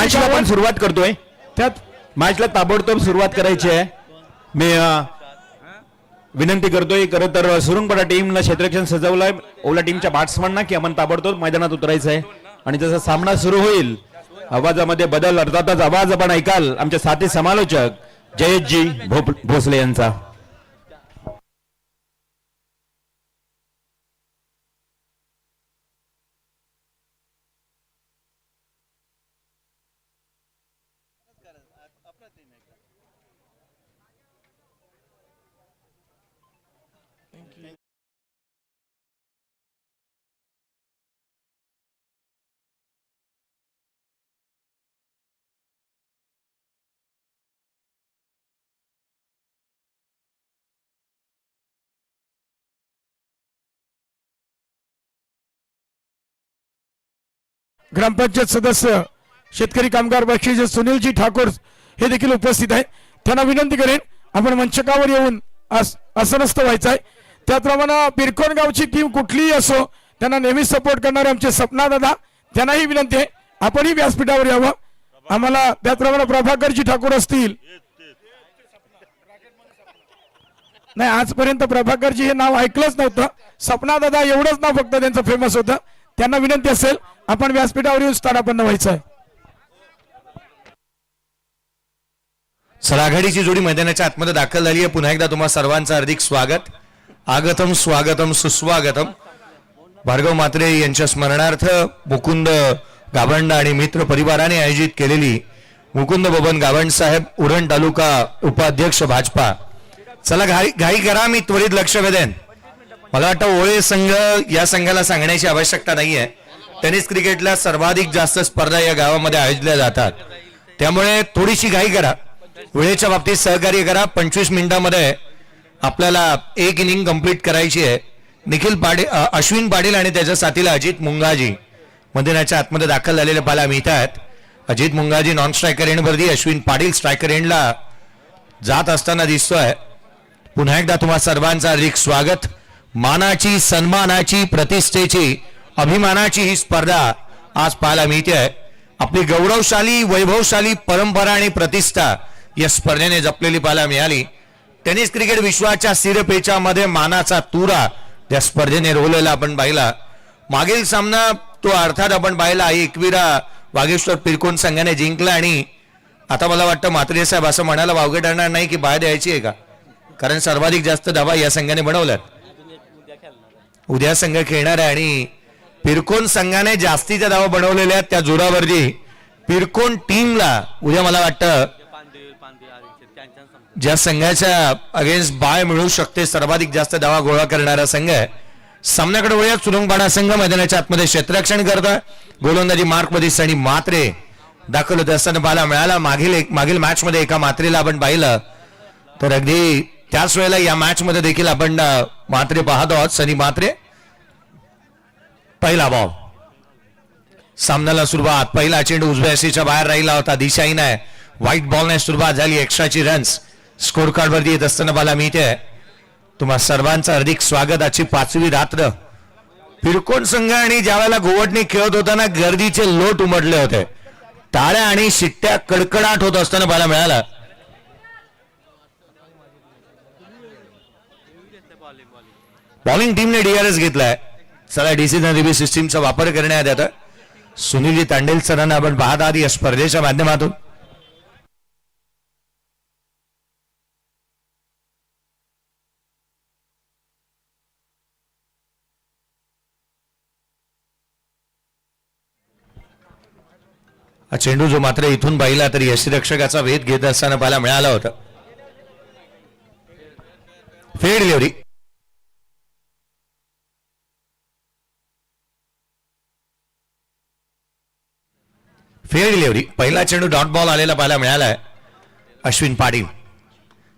मॅचला आपण सुरुवात करतोय. त्यात मॅचला ताबडतोब सुरुवात करायची आहे. मी विनंती करतोय. खरं तर सुरुंगपडा टीमला क्षेत्ररक्षण सजवलंय ओला टीमच्या बॅट्समनना की आपण ताबडतोब मैदानात उतरायचं आहे. आणि जसा सामना सुरू होईल आवाजामध्ये बदल अर्थातच आवाज आपण ऐकाल आमचे साथी समालोचक जयेशजी भोसले यांचा. ग्रामपंचायत सदस्य शेतकरी कामगार बक्षीस सुनीलजी ठाकूर हे देखील उपस्थित आहे. त्यांना विनंती करेन आपण मंचकावर येऊन असनस्त व्हायचं आहे. त्याचप्रमाणे पिरकोन गावची टीम कुठलीही असो त्यांना नेहमीच सपोर्ट करणारे आमचे सपना दादा त्यांनाही विनंती आहे आपणही व्यासपीठावर यावं. आम्हाला त्याचप्रमाणे प्रभाकरजी ठाकूर असतील. नाही आजपर्यंत प्रभाकरजी हे नाव ऐकलंच नव्हतं. सपना दादा एवढंच नाव फक्त त्यांचं फेमस होतं. त्यांना विनंती असेल आपण व्यासपीठावर येऊन स्थानापन्न व्हायचं आहे. चला आघाडीची जोडी मैदानाच्या आतमध्ये दाखल झाली आहे. पुन्हा एकदा तुम्हा सर्वांचं हार्दिक स्वागत. आगतम स्वागतम सुस्वागतम. भार्गव म्हात्रे यांच्या स्मरणार्थ मुकुंद गावंड आणि मित्र परिवाराने आयोजित केलेली मुकुंद बबन गावंड साहेब उरण तालुका उपाध्यक्ष भाजपा. चला घाई करा मी त्वरित लक्ष वेधेन. मला वाटतं ओळे संघ या संघाला सांगण्याची आवश्यकता नाहीये. टेनिस क्रिकेटला सर्वाधिक जास्त स्पर्धा या गावामध्ये आयोजल्या जातात त्यामुळे थोडीशी घाई करा. वेळेच्या बाबतीत सहकार्य करा. 25 मिनिटांमध्ये आपल्याला एक इनिंग कंप्लीट करायची आहे. निखिल पाटील अश्विन पाटील आणि त्याच्या साथीला अजित मुंगाजी मैदानाच्या आतमध्ये दाखल झालेले पाहायला मिळत आहेत. अजित मुंगाजी नॉन स्ट्रायकर एंडवरती अश्विन पाटील स्ट्रायकर एंडला जात असताना दिसतोय. पुन्हा एकदा तुम्हा सर्वांचं हार्दिक स्वागत. मानाची सन्मानाची प्रतिष्ठेची अभिमानाची ही स्पर्धा आज पाहायला मिळते. आपली गौरवशाली वैभवशाली परंपरा आणि प्रतिष्ठा या स्पर्धेने जपलेली पाहायला मिळाली. टेनिस क्रिकेट विश्वाच्या सिरपेचामध्ये मानाचा तुरा या स्पर्धेने रोवलेला आपण पाहिला. मागील सामना तो अर्थात आपण पाहिला एकविरा वागेश्वर पिरकोन संघाने जिंकला आणि आता मला वाटतं म्हात्रे साहेब असं म्हणायला वावगे ठरणार नाही की बाहेर द्यायची आहे का, कारण सर्वाधिक जास्त धावा या संघाने बनवल्यात. उद्या संघ खेळणार आहे आणि पिरकोन संघाने जास्तीच्या धावा बनवलेल्या त्या जोरावरती पिरकोन टीमला उद्या मला वाटतं ज्या संघाच्या अगेन्स्ट बाय मिळू शकते सर्वाधिक जास्त धावा गोळा करणारा संघ आहे. सामन्याकडे वळूया. सुरंगपाडा संघ मैदानाच्या आतमध्ये क्षेत्ररक्षण करतोय. गोलंदाजी मार्क मध्ये सनी म्हात्रे दाखल होते असताना पाहायला मिळाला. मागील मॅच मध्ये एका म्हात्रेला आपण पाहिलं तर अगदी त्याच वेळेला या मॅच मध्ये देखील आपण म्हात्रे पाहतो आहोत. सनी म्हात्रे पहिला बॉल सामन्याला सुरुवात. पहिला चेंडू उजव्या सीच्या बाहेर राहिला होता. दिशाहीन आहे. व्हाईट बॉलने सुरुवात झाली. एक्स्ट्राची रन्स स्कोर कार्ड वरती येत असताना मला मिळते. तुम्हा सर्वांचं हार्दिक स्वागत. आजची 5वी रात्र. पिरकोन संघ आणि ज्यावेळेला गोवटणी खेळत होताना गर्दीचे लोट उमटले होते. टाळ्या आणि शिट्ट्या कडकडाट होत असताना पाहायला मिळाला. बॉलिंग टीमने डीआरएस घेतलाय. चला डिसिजन रिव्ह्यू सिस्टीमचा वापर करण्यात येतो. सुनीलजी तांडेल सरांना आपण पाहत आहात या स्पर्धेच्या माध्यमातून. हा चेंडू जो मात्र इथून पाहिला तरी यष्टीरक्षकाचा वेध घेत असताना पाहायला मिळाला होता. फेड डिलिव्हरी. फेड डिलिव्हरी. पहिला चेंडू डॉट बॉल आलेला पाहायला मिळालाय. अश्विन पाटील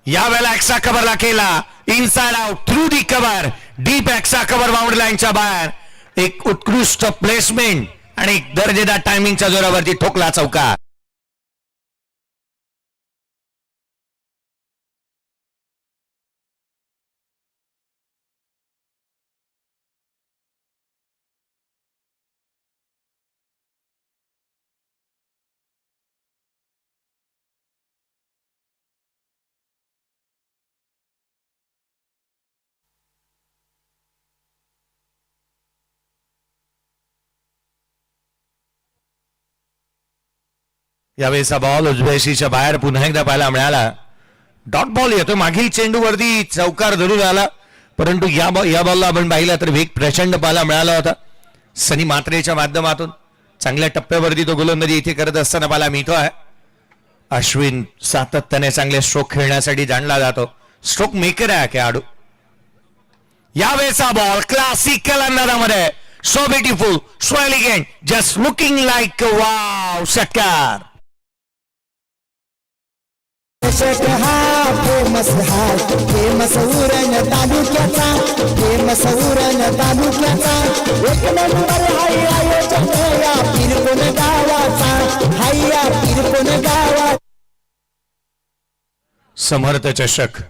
यावेळेला एक्स्ट्रा कव्हरला केला. Inside out through the cover. Deep extra cover boundary लाईनच्या बाहेर. एक उत्कृष्ट प्लेसमेंट आणि दर्जेदार टायमिंगच्या जोरावरती ठोकला चौका. यावेळेचा बॉल उजव्याशीच्या बाहेर पुन्हा एकदा पाहायला मिळाला. डॉट बॉल येतो, मागील चेंडूवरती चौकार धरून आला, परंतु या बॉलला आपण पाहिला तर वेग प्रचंड पाहायला मिळाला होता. सनी मात्रेच्या माध्यमातून चांगल्या टप्प्यावरती तो गोलंदाजी इथे करत असताना पाहायला मिळतो आहे. अश्विन सातत्याने चांगले स्ट्रोक खेळण्यासाठी जाणला जातो, स्ट्रोक मेकर आहे खेळाडू. यावेळेचा बॉल क्लासिकल अंदाजामध्ये, so beautiful, so elegant, just looking like wow. षटकार. फेमस उरण तालुक्याचा, फेमस उरण तालुक्याचा एक नंबर हाय आयोजन या पिरकोन गावाचा, हाय या पिरकोन गावा. समर्थ चषक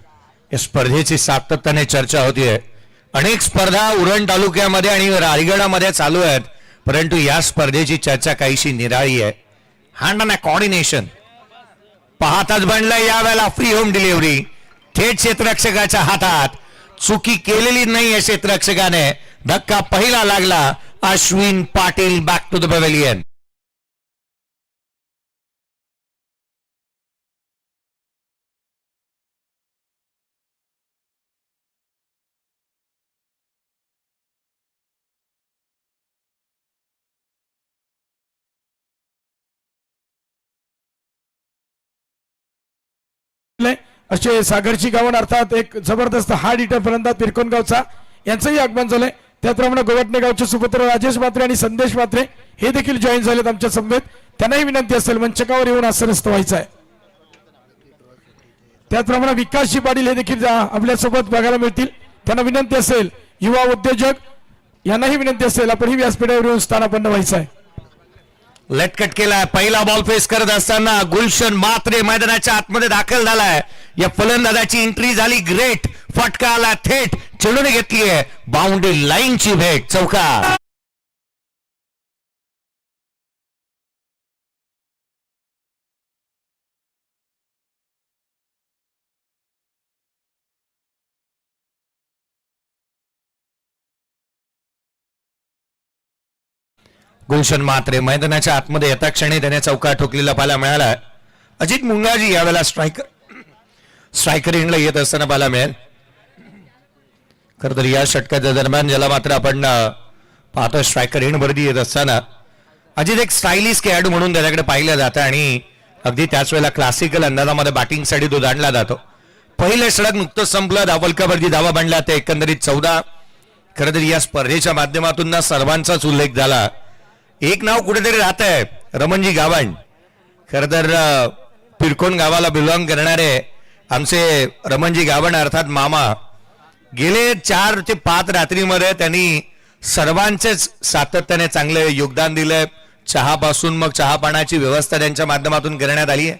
या स्पर्धेची सातत्याने चर्चा होतीये. अनेक स्पर्धा उरण तालुक्यामध्ये आणि रायगडामध्ये चालू आहेत, परंतु या स्पर्धेची चर्चा काहीशी निराळी आहे. हँड ऑन कॉर्डिनेशन पाहताच बनलंय यावेळेला फ्री होम डिलिव्हरी थेट क्षेत्ररक्षकाच्या हातात. चुकी केलेली नाही या क्षेत्ररक्षकाने. धक्का पहिला लागला. Ashwin Patil back to the pavilion. असे सागरची गावण अर्थात एक जबरदस्त हार्ड हिटर फलंदाज पिरकोनगावचा यांचंही आगमन झालंय. त्याचप्रमाणे गोवटणे गावचे सुपुत्र राजेश म्हात्रे आणि संदेश म्हात्रे हे देखील जॉईन झालेत आमच्या समवेत. त्यांनाही विनंती असेल मंचकावर येऊन आसनस्थ व्हायचं आहे. त्याचप्रमाणे विकासजी पाटील हे देखील आपल्यासोबत बघायला मिळतील. त्यांना विनंती असेल, युवा उद्योजक यांनाही विनंती असेल, आपणही व्यासपीठावर येऊन स्थानापन्न व्हायचं आहे. लेटकट केलाय. पहिला बॉल फेस करत असताना गुलशन मात्रे मैदानाच्या आतमध्ये दाखल झालाय. या फलंदाजाची एंट्री झाली ग्रेट. फटका आला थेट चेंडूने घेतली आहे. बाउंड्री लाईनची भेट, चौकार. गुलशन मात्रे मैदानाच्या आतमध्ये येता क्षणी त्याने चौकार ठोकलेला पाहायला मिळाला. अजित मुंगाजी यावेळेला स्ट्रायकर एंडला येत असताना पाहायला मिळेल. खरं तर या षटकाच्या दरम्यान ज्याला मात्र आपण पाहतो स्ट्रायकर एंड वरती येत असताना अजित एक स्टायलिश खेळाडू म्हणून त्याच्याकडे पाहिलं जातं आणि अगदी त्याच वेळेला क्लासिकल अंदाजामध्ये बॅटिंगसाठी तो जाणला जातो. पहिलं षटक नुकतंच संपलं. धावफलकावरती धावा बांधल्या ते एकंदरीत 14. खरं तर या स्पर्धेच्या माध्यमातून ना सर्वांचाच उल्लेख झाला. एक नाव कुठेतरी राहत आहे, रमणजी गावण. खरं तर पिरकोन गावाला बिलॉंग करणारे आमचे रमणजी गावण अर्थात मामा गेले 4 ते 5 रात्रीमध्ये त्यांनी सर्वांचेच सातत्याने चांगले योगदान दिलंय. चहापासून मग चहा पाण्याची व्यवस्था त्यांच्या माध्यमातून करण्यात आली आहे.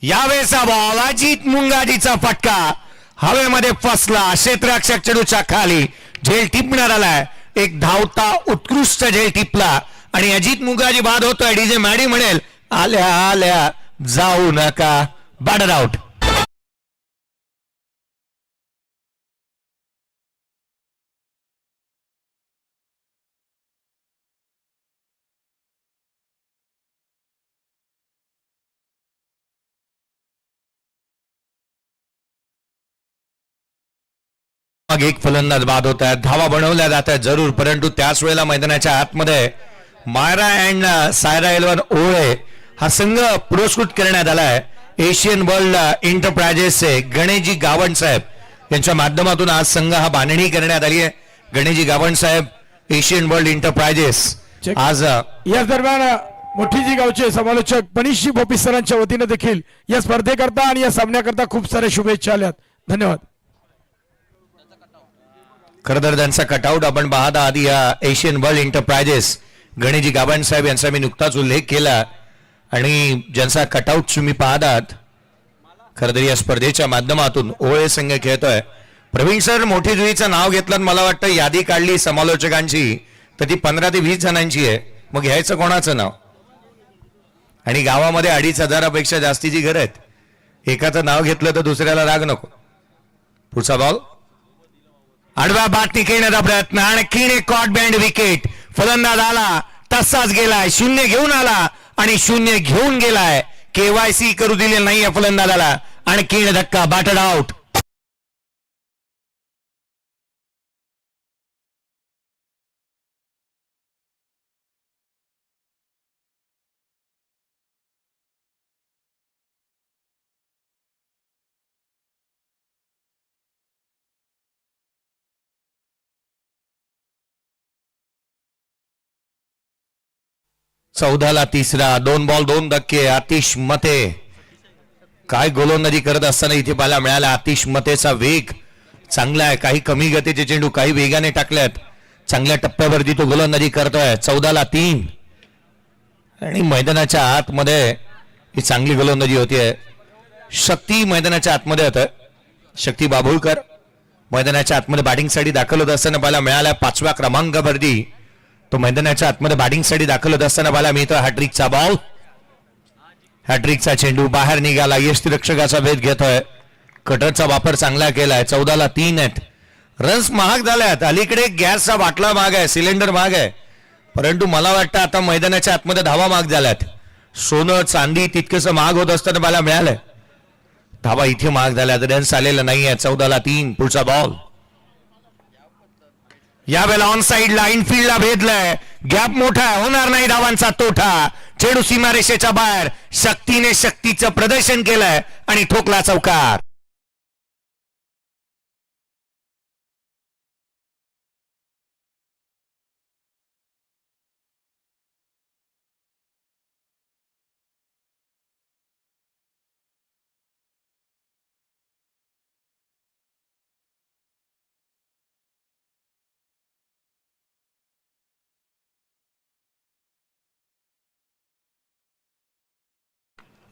यावेळेचा बॉल अजित मुंगाजीचा फटका हवेमध्ये फसला. क्षेत्ररक्षक चेंडूच्या खाली झेल टिपण्यात आलाय. एक धावता उत्कृष्ट झेल टिपला आणि अजित मुंगाजी बाद होतोय. डीजे मॅडी म्हणेल आल्या आल्या जाऊ नका. Batter out. मग एक फलंदाज बाद होत आहेत. धावा बनवल्या जात आहेत जरूर, परंतु त्याच वेळेला मैदानाच्या आतमध्ये मायरा अँड सायरा 11 ओळे हा संघ पुरस्कृत करण्यात आलाय. एशियन वर्ल्ड एंटरप्राइजेसचे गणेशजी गावण साहेब यांच्या माध्यमातून आज संघ हा बांधणी करण्यात आली आहे. गणेशजी गावण साहेब, एशियन वर्ल्ड एंटरप्राइजेस. आज या दरम्यान मोठीजी गावचे समालोचक मनीषजी भोपी सरांच्या वतीने देखील या स्पर्धेकरता आणि या सामन्याकरता खूप साऱ्या शुभेच्छा आल्यात. धन्यवाद. खरं तर त्यांचा कटआउट आपण पाहता आधी या Asian world enterprises Ganeshji Gawan साहेब यांचा मी नुकताच उल्लेख केला आणि ज्यांचा कटआउट तुम्ही पाहतात. खरं तर या स्पर्धेच्या माध्यमातून ओळे संघ खेळतोय. प्रवीण सर मोठी जुईचं नाव घेतलं, मला वाटतं यादी काढली समालोचकांची तर ती 15 ते 20 जणांची आहे. मग घ्यायचं कोणाचं नाव? आणि गावामध्ये 2500 जास्तीची घरं आहेत. एकाचं नाव घेतलं तर दुसऱ्याला राग नको. पुढचा बॉल आडव्या बाटणी खेळण्याचा प्रयत्न, आणखीन एक कॉट बँड विकेट. फलंदाज आला तसाच गेलाय, 0 घेऊन आला आणि 0 घेऊन गेलाय. केवायसी करू दिले नाही फलंदाजाला आणि कीण धक्का, बॅटेड आउट. चौदाला तिसरा, 2 बॉल 2 धक्के. आतिश मते काय गोलंदाजी करत असताना इथे पाहायला मिळाला. आतिश मतेचा वेग चांगला आहे. काही कमी गतीचे चेंडू काही वेगाने टाकल्यात. चांगल्या टप्प्यावरती तो गोलंदाजी करतोय. 14ला 3 आणि मैदानाच्या आतमध्ये ही चांगली गोलंदाजी होतीये. शक्ती मैदानाच्या आतमध्ये होत. शक्ती बाभुळकर मैदानाच्या आतमध्ये बॅटिंगसाठी दाखल होत असताना पाहायला मिळाला. 5व्या क्रमांकावरती तो मैदानाच्या आतमध्ये बॅटिंगसाठी दाखल होत असताना पाहायला मिळतो. हॅट्रिकचा बॉल, हॅट्रिकचा चेंडू बाहेर निघाला. यष्टीरक्षकाचा भेद घेतोय. कटरचा वापर चांगला केलाय. 14ला 3 आहेत. रन्स महाग झाल्यात. अलीकडे गॅसचा बाटला महाग आहे, सिलेंडर महाग आहे, परंतु मला वाटतं आता मैदानाच्या आतमध्ये धावा महाग झाल्यात. सोनं चांदी तितकंसं महाग होत असताना मला मिळालंय. धावा इथे महाग झाल्यात. रन्स आलेला नाहीये. 14ला 3. पुढचा बॉल यावेळेला ऑन साइडला इनफिल्डला भेदलाय. गॅप मोठा होणार नाही. धावांचा तोटा. चेंडू सीमारेषेच्या बाहेर. शक्तीने शक्तीचं प्रदर्शन केलंय आणि ठोकला चौकार.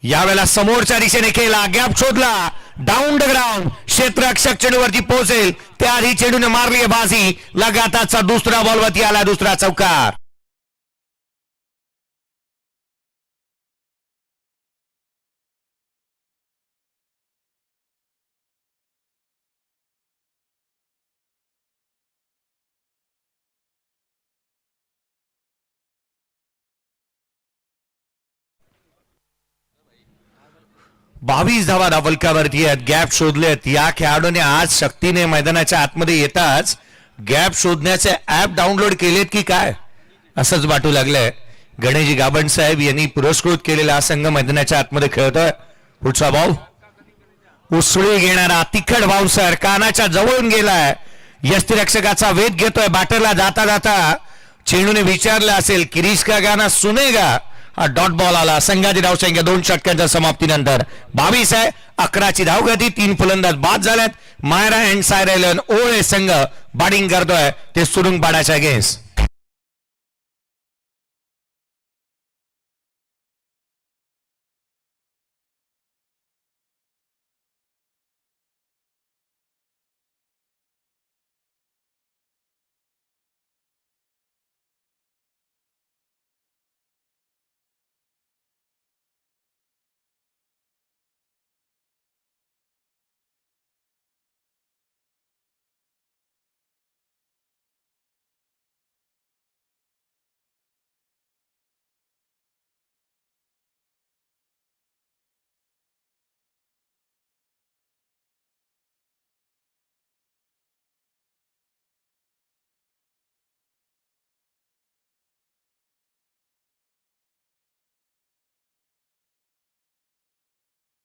यावेळेला समोरच्या दिशेने केला. गॅप शोधला. Down the ground. क्षेत्ररक्षक चेंडूवरती पोहोचेल त्याआधी चेंडूने मारली बाजी. लगातारचा दुसरा बॉलवरती आला. दुसरा चौकार. बावीस धावा धावलकावरती आहेत. गॅप शोधलेत. या खेळाडूने आज शक्तीने मैदानाच्या आतमध्ये येताच गॅप शोधण्याचे ऍप डाउनलोड केलेत की काय असंच वाटू लागलंय. गणेशजी गाबण साहेब यांनी पुरस्कृत केलेला हा संघ मैदानाच्या आतमध्ये खेळतोय. पुढचा बॉल उसळी घेणारा तिखट बाउन्सर कानाच्या जवळून गेलाय. यष्टीरक्षकाचा वेध घेतोय. बॅटरला जाता जाता चेंडूने विचारलं असेल किरीश का गाना सुनेगा. हा डॉट बॉल आला. संघाची धावसंख्या 2 षटकांच्या समाप्तीनंतर 22 आहे. 11ची धावगती. 3 फलंदाज बाद झाल्यात. मायरा अँड सायरेलन ओळे संघ बॅटिंग करतोय ते सुरुंगपाड्याच्या अगेन्स्ट.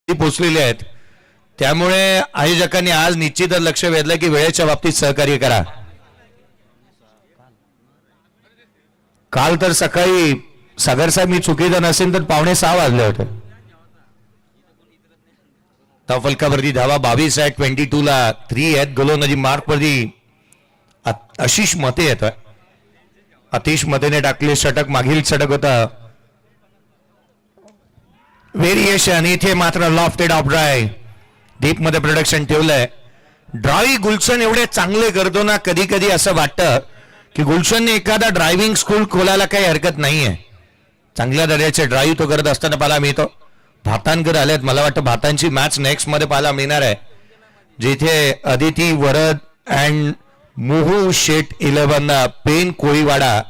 पोचलेले आहेत. त्यामुळे आयोजकांनी आज निश्चितच लक्ष वेधलं की वेळेच्या बाबतीत सहकार्य करा. काल तर सकाळी सागर साहेब मी चुकीचं नसेल तर 5:45 वाजले होते. फलकावरती धावा 22 आहेत. 22ला 3 आहेत. गोलंदाजी मार्क वरती आशिष मते येतोय. आतिश मतेने टाकले षटक. मागील षटक होता व्हेरिएशन. इथे मात्र लॉफ्टेड ऑफ ड्राय डीप मध्ये प्रोडक्शन ठेवलंय. ड्राई गुलशन एवढे चांगले करतो ना कधी कधी असं वाटतं की गुलशनने एखादा ड्रायव्हिंग स्कूल खोलायला काही हरकत नाहीये. चांगल्या दर्जाचे ड्राईव्ह तो करत असताना पाहायला मिळतो. भातांकर आलेत. मला वाटतं भातांची मॅच नेक्स्ट मध्ये पाहायला मिळणार आहे जिथे अदिती वरद अँड मुहू शेट 11 पेन कोळीवाडा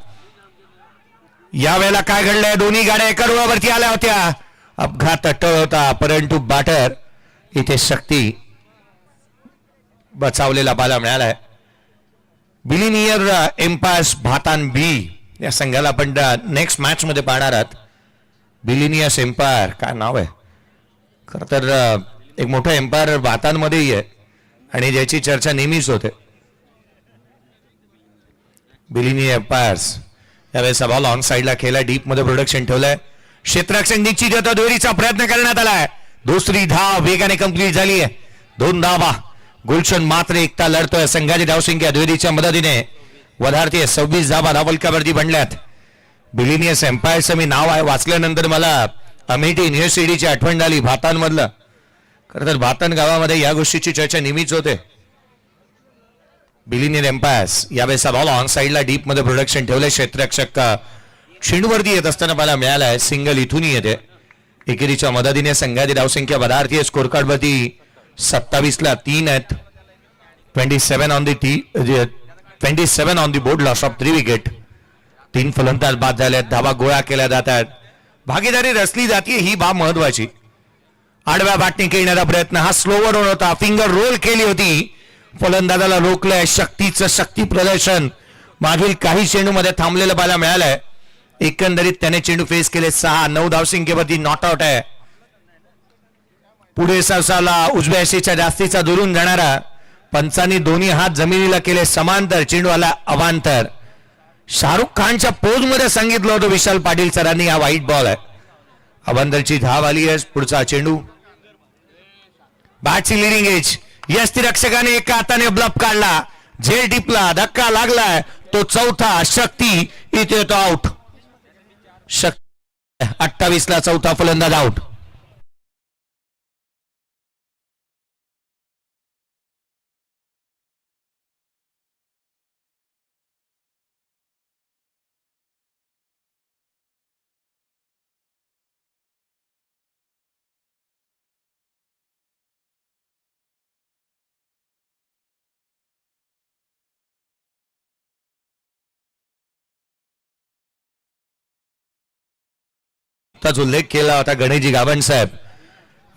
यावेळेला काय घडलंय, दोन्ही गाड्या एका रुळावरती आल्या होत्या, अपघात अटळ होता, परंतु बॅटर इथे शक्ती बचावलेला पाहायला मिळालाय. बिलिनियर एम्पायर्स भातान बी या संघाला आपण नेक्स्ट मॅच मध्ये पाहणार आहात. बिलिनियर्स एम्पायर काय नाव आहे, खर तर एक मोठं एम्पायर भातांमध्येही आहे आणि ज्याची चर्चा नेहमीच होते. बिलिनियर एम्पायर्स यावेळेस बॉल ऑन साइडला खेळला, डीप मध्ये प्रोडक्शन ठेवलंय, क्षेत्ररक्षण निश्चित होतं, दोरीचा प्रयत्न करण्यात आलाय, दुसरी धाव वेगाने कंप्लीट झाली आहे, 2 धावा. गुलशन मात्र एकटा लढतोय, संघाची धावसंख्या दुहेरीच्या मदतीने वधारते, 26 धावा धावफलकावरती बनल्यात. बिलिनियर्स एम्पायरचं मी नाव आहे वाचल्यानंतर मला अमेठी युनिव्हर्सिटीची आठवण झाली भातांमधलं. खरं तर भातन गावामध्ये या गोष्टीची चर्चा नेहमीच होते. बिलिनियर एम्पायर्स यावेळेस बॉल ऑन साइडला डीप मध्ये प्रोडक्शन ठेवलंय, क्षेत्ररक्षक चेंडूवरती येत असताना मला मिळालाय, सिंगल इथूनही येते. एकेरीच्या मदतीने संघाची धावसंख्या वधारतीय, स्कोर कार्ड वरती 27ला 3 आहेत, 27 on the board, loss of 3 wicket. 3 फलंदाज बाद झाले, धावा गोळा केल्या जातात, भागीदारी रचली जाते, ही बाब महत्वाची. आडव्या बॅटने खेळण्याचा प्रयत्न, हा स्लोवर होता, फिंगर रोल केली होती, फलंदाजाला रोखलंय, शक्तीचं शक्ती प्रदर्शन मागील काही चेंडूमध्ये थांबलेलं पाहायला मिळालंय. एकंदरीत त्याने चेंडू फेस केले, 6-9 धावसंख्येवरती नॉट आउट आहे. पुढे सरसावला उजव्या शेच्या जास्तीचा दुरून जाणारा, पंचांनी दोन्ही हात जमिनीला केले समांतर, चेंडू आला अवांतर. शाहरुख खानच्या पोज मध्ये सांगितलं होतं विशाल पाटील सरांनी, हा वाईट बॉल आहे. अवांतरची धाव आली आहे, पुढचा चेंडू, बॅटची लिडिंग एज, यष्टिरक्षकाने एका हाताने ब्लफ काढला, झेल टिपला, धक्का लागलाय, तो चौथा. शक्ती इथे येतो आउट, 28ला चौथा फलंदाज आउट. त्याचा उल्लेख केला होता गणेशजी गावण साहेब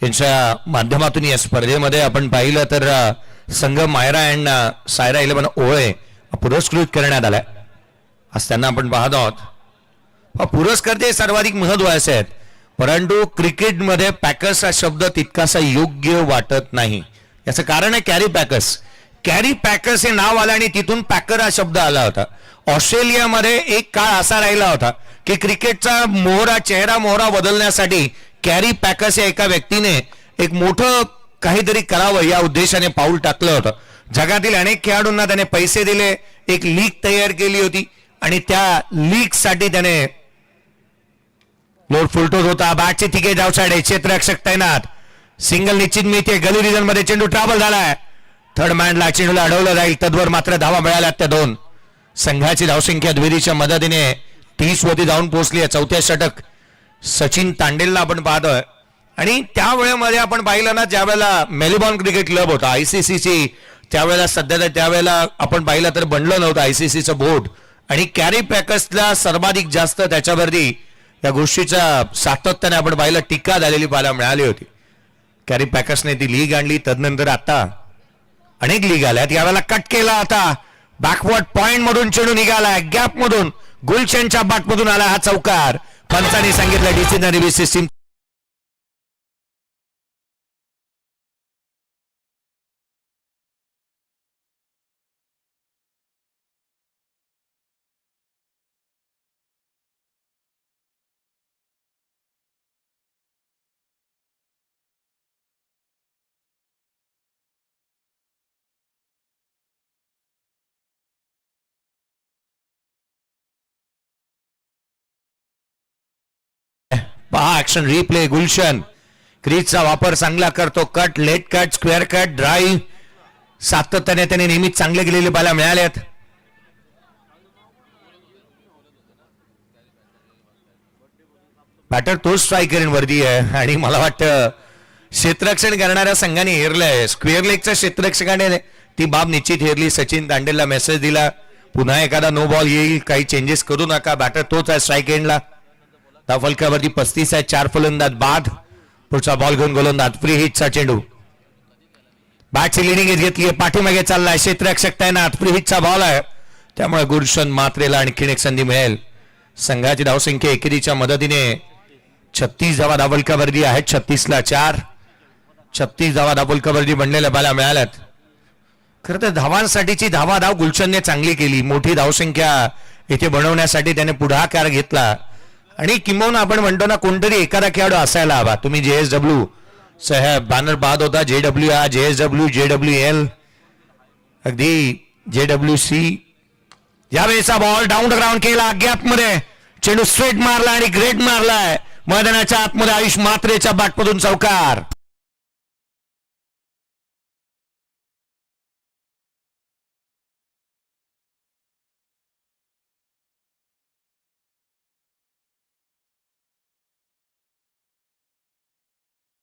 यांच्या माध्यमातून या स्पर्धेमध्ये आपण पाहिलं तर संघ मायरा अँड सायरा 11 ओळे पुरस्कृत करण्यात आलाय. आज त्यांना आपण पाहत आहोत. पुरस्कार ते सर्वाधिक महत्वाचे आहेत, परंतु क्रिकेटमध्ये पॅकर्स हा शब्द तितकासा योग्य वाटत नाही. याचं कारण आहे कॅरी पॅकर्स. कॅरी पॅकर्स हे नाव आलं आणि तिथून पॅकर हा शब्द आला होता. ऑस्ट्रेलियामध्ये एक काळ असा राहिला होता की क्रिकेटचा मोहरा, चेहरा मोहरा बदलण्यासाठी कॅरी पॅकर्स या एका व्यक्तीने एक मोठं काहीतरी करावं या उद्देशाने पाऊल टाकलं होतं. जगातील अनेक खेळाडूंना त्याने पैसे दिले, एक लीग तयार केली होती आणि त्या लीग साठी त्याने लोड फुलटोत होता. बॅटचे तिकेट आउटसाइड आहे, क्षेत्ररक्षक तैनात, सिंगल निश्चित मिळते, गली रिजन मध्ये चेंडू ट्रॅव्हल झालाय, थर्ड मॅनला चेंडूला अडवलं जाईल, तद्वर मात्र धावा मिळाल्यात त्या 2. संघाची धावसंख्या दुहेरीच्या मदतीने 30 वरती जाऊन पोहोचली आहे. चौथ्या षटक सचिन तांडेलला आपण पाहतोय आणि त्या वेळेमध्ये आपण पाहिलं ना, ज्यावेळेला मेलबॉर्न क्रिकेट क्लब होता आयसीसीची, त्यावेळेला सध्या त्यावेळेला आपण पाहिलं तर बनलं नव्हतं आयसीसीचं बोर्ड आणि कॅरी पॅकर्सला सर्वाधिक जास्त त्याच्यावरती या गोष्टीचा सातत्याने आपण पाहिलं टीका झालेली पाहायला मिळाली होती. कॅरी पॅकर्सने ती लीग आणली, तदनंतर आता अनेक लीग आल्यात. यावेळेला कट केला, आता बॅकवर्ड पॉइंट मधून चेंडू निघालाय, गॅप मधून गुलशनच्या बॅट मधून आला हा चौकार. पंचांनी सांगितलं डिसिजन रिव्ह्यू सिस्टीम पहा. ऍक्शन रिप्ले, गुलशन क्रीजचा वापर चांगला करतो, cut, late cut, square cut, drive सातत्याने त्याने नेहमीच चांगले गेलेले पाहायला मिळालेत. बॅटर तोच स्ट्रायकर वरती आहे आणि मला वाटतं क्षेत्ररक्षण करणाऱ्या संघाने हेरलंय. स्क्वेअर लेगच्या क्षेत्ररक्षकाने ती बाब निश्चित हेरली. सचिन तांडेलला मेसेज दिला, पुन्हा एखादा नो बॉल येईल, काही चेंजेस करू नका. बॅटर तोच आहे स्ट्राईक एंडला. धावफलकावरती 35 आहे. 4 फलंदाज बाद. पुढचा बॉल घेऊन गोलंदाज फ्री हिटचा चेंडू. बॅटची लिडिंग घेतली, पाठीमागे चाललाय क्षेत्ररक्षक तैनात. फ्री हिटचा बॉल आहे, त्यामुळे गुलशन मात्रेला आणखीन एक संधी मिळेल. संघाची धावसंख्या एकेरीच्या मदतीने 36 धावा धावफलकावरती आहेत. 36ला 4. 36 धावा धावफलकावरती बनलेल्या बाला मिळाल्यात. खरं तर धावांसाठीची धावाधाव गुलशनने चांगली केली. मोठी धावसंख्या इथे बनवण्यासाठी त्याने पुढाकार घेतला आणि किंबहुना आपण म्हणतो ना, कोणतरी एखादा खेळाडू असायला हवा. तुम्ही JSW साहेब बॅनर पाहत होता. JW JSW JWL अगदी JWC. यावेळेचा बॉल डाऊन द ग्राउंड केला, गॅप मध्ये चेंडू स्ट्रेट मारला आणि ग्रेट मारलाय. मैदानाच्या आतमध्ये आयुष मात्रेच्या बॅटमधून चौकार.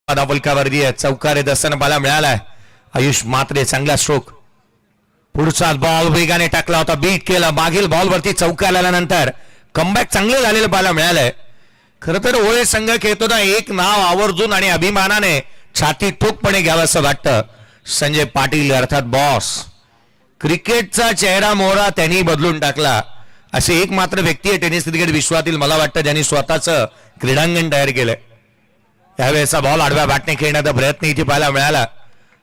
धावफलकावरती चौकार येत असताना बाला मिळालाय. आयुष मात्रे चांगला स्ट्रोक. पुढचा बॉल वेगाने टाकला होता, बीट केला. मागील बॉलवरती चौकार आल्यानंतर कमबॅक चांगले झालेलं बाला मिळालंय. खरं तर ओळे संघ खेळताना एक नाव आवर्जून आणि अभिमानाने छाती ठोकपणे घ्यावं असं वाटतं. संजय पाटील अर्थात बॉस. क्रिकेटचा चेहरा मोहरा त्यांनी बदलून टाकला. असे एक मात्र व्यक्ती आहे टेनिस क्रिकेट विश्वातील, मला वाटतं, ज्यांनी स्वतःचं क्रीडांगण तयार केलंय. त्यावेळेचा बॉल आडव्या बॅटने खेळण्याचा प्रयत्न इथे पाहायला मिळाला.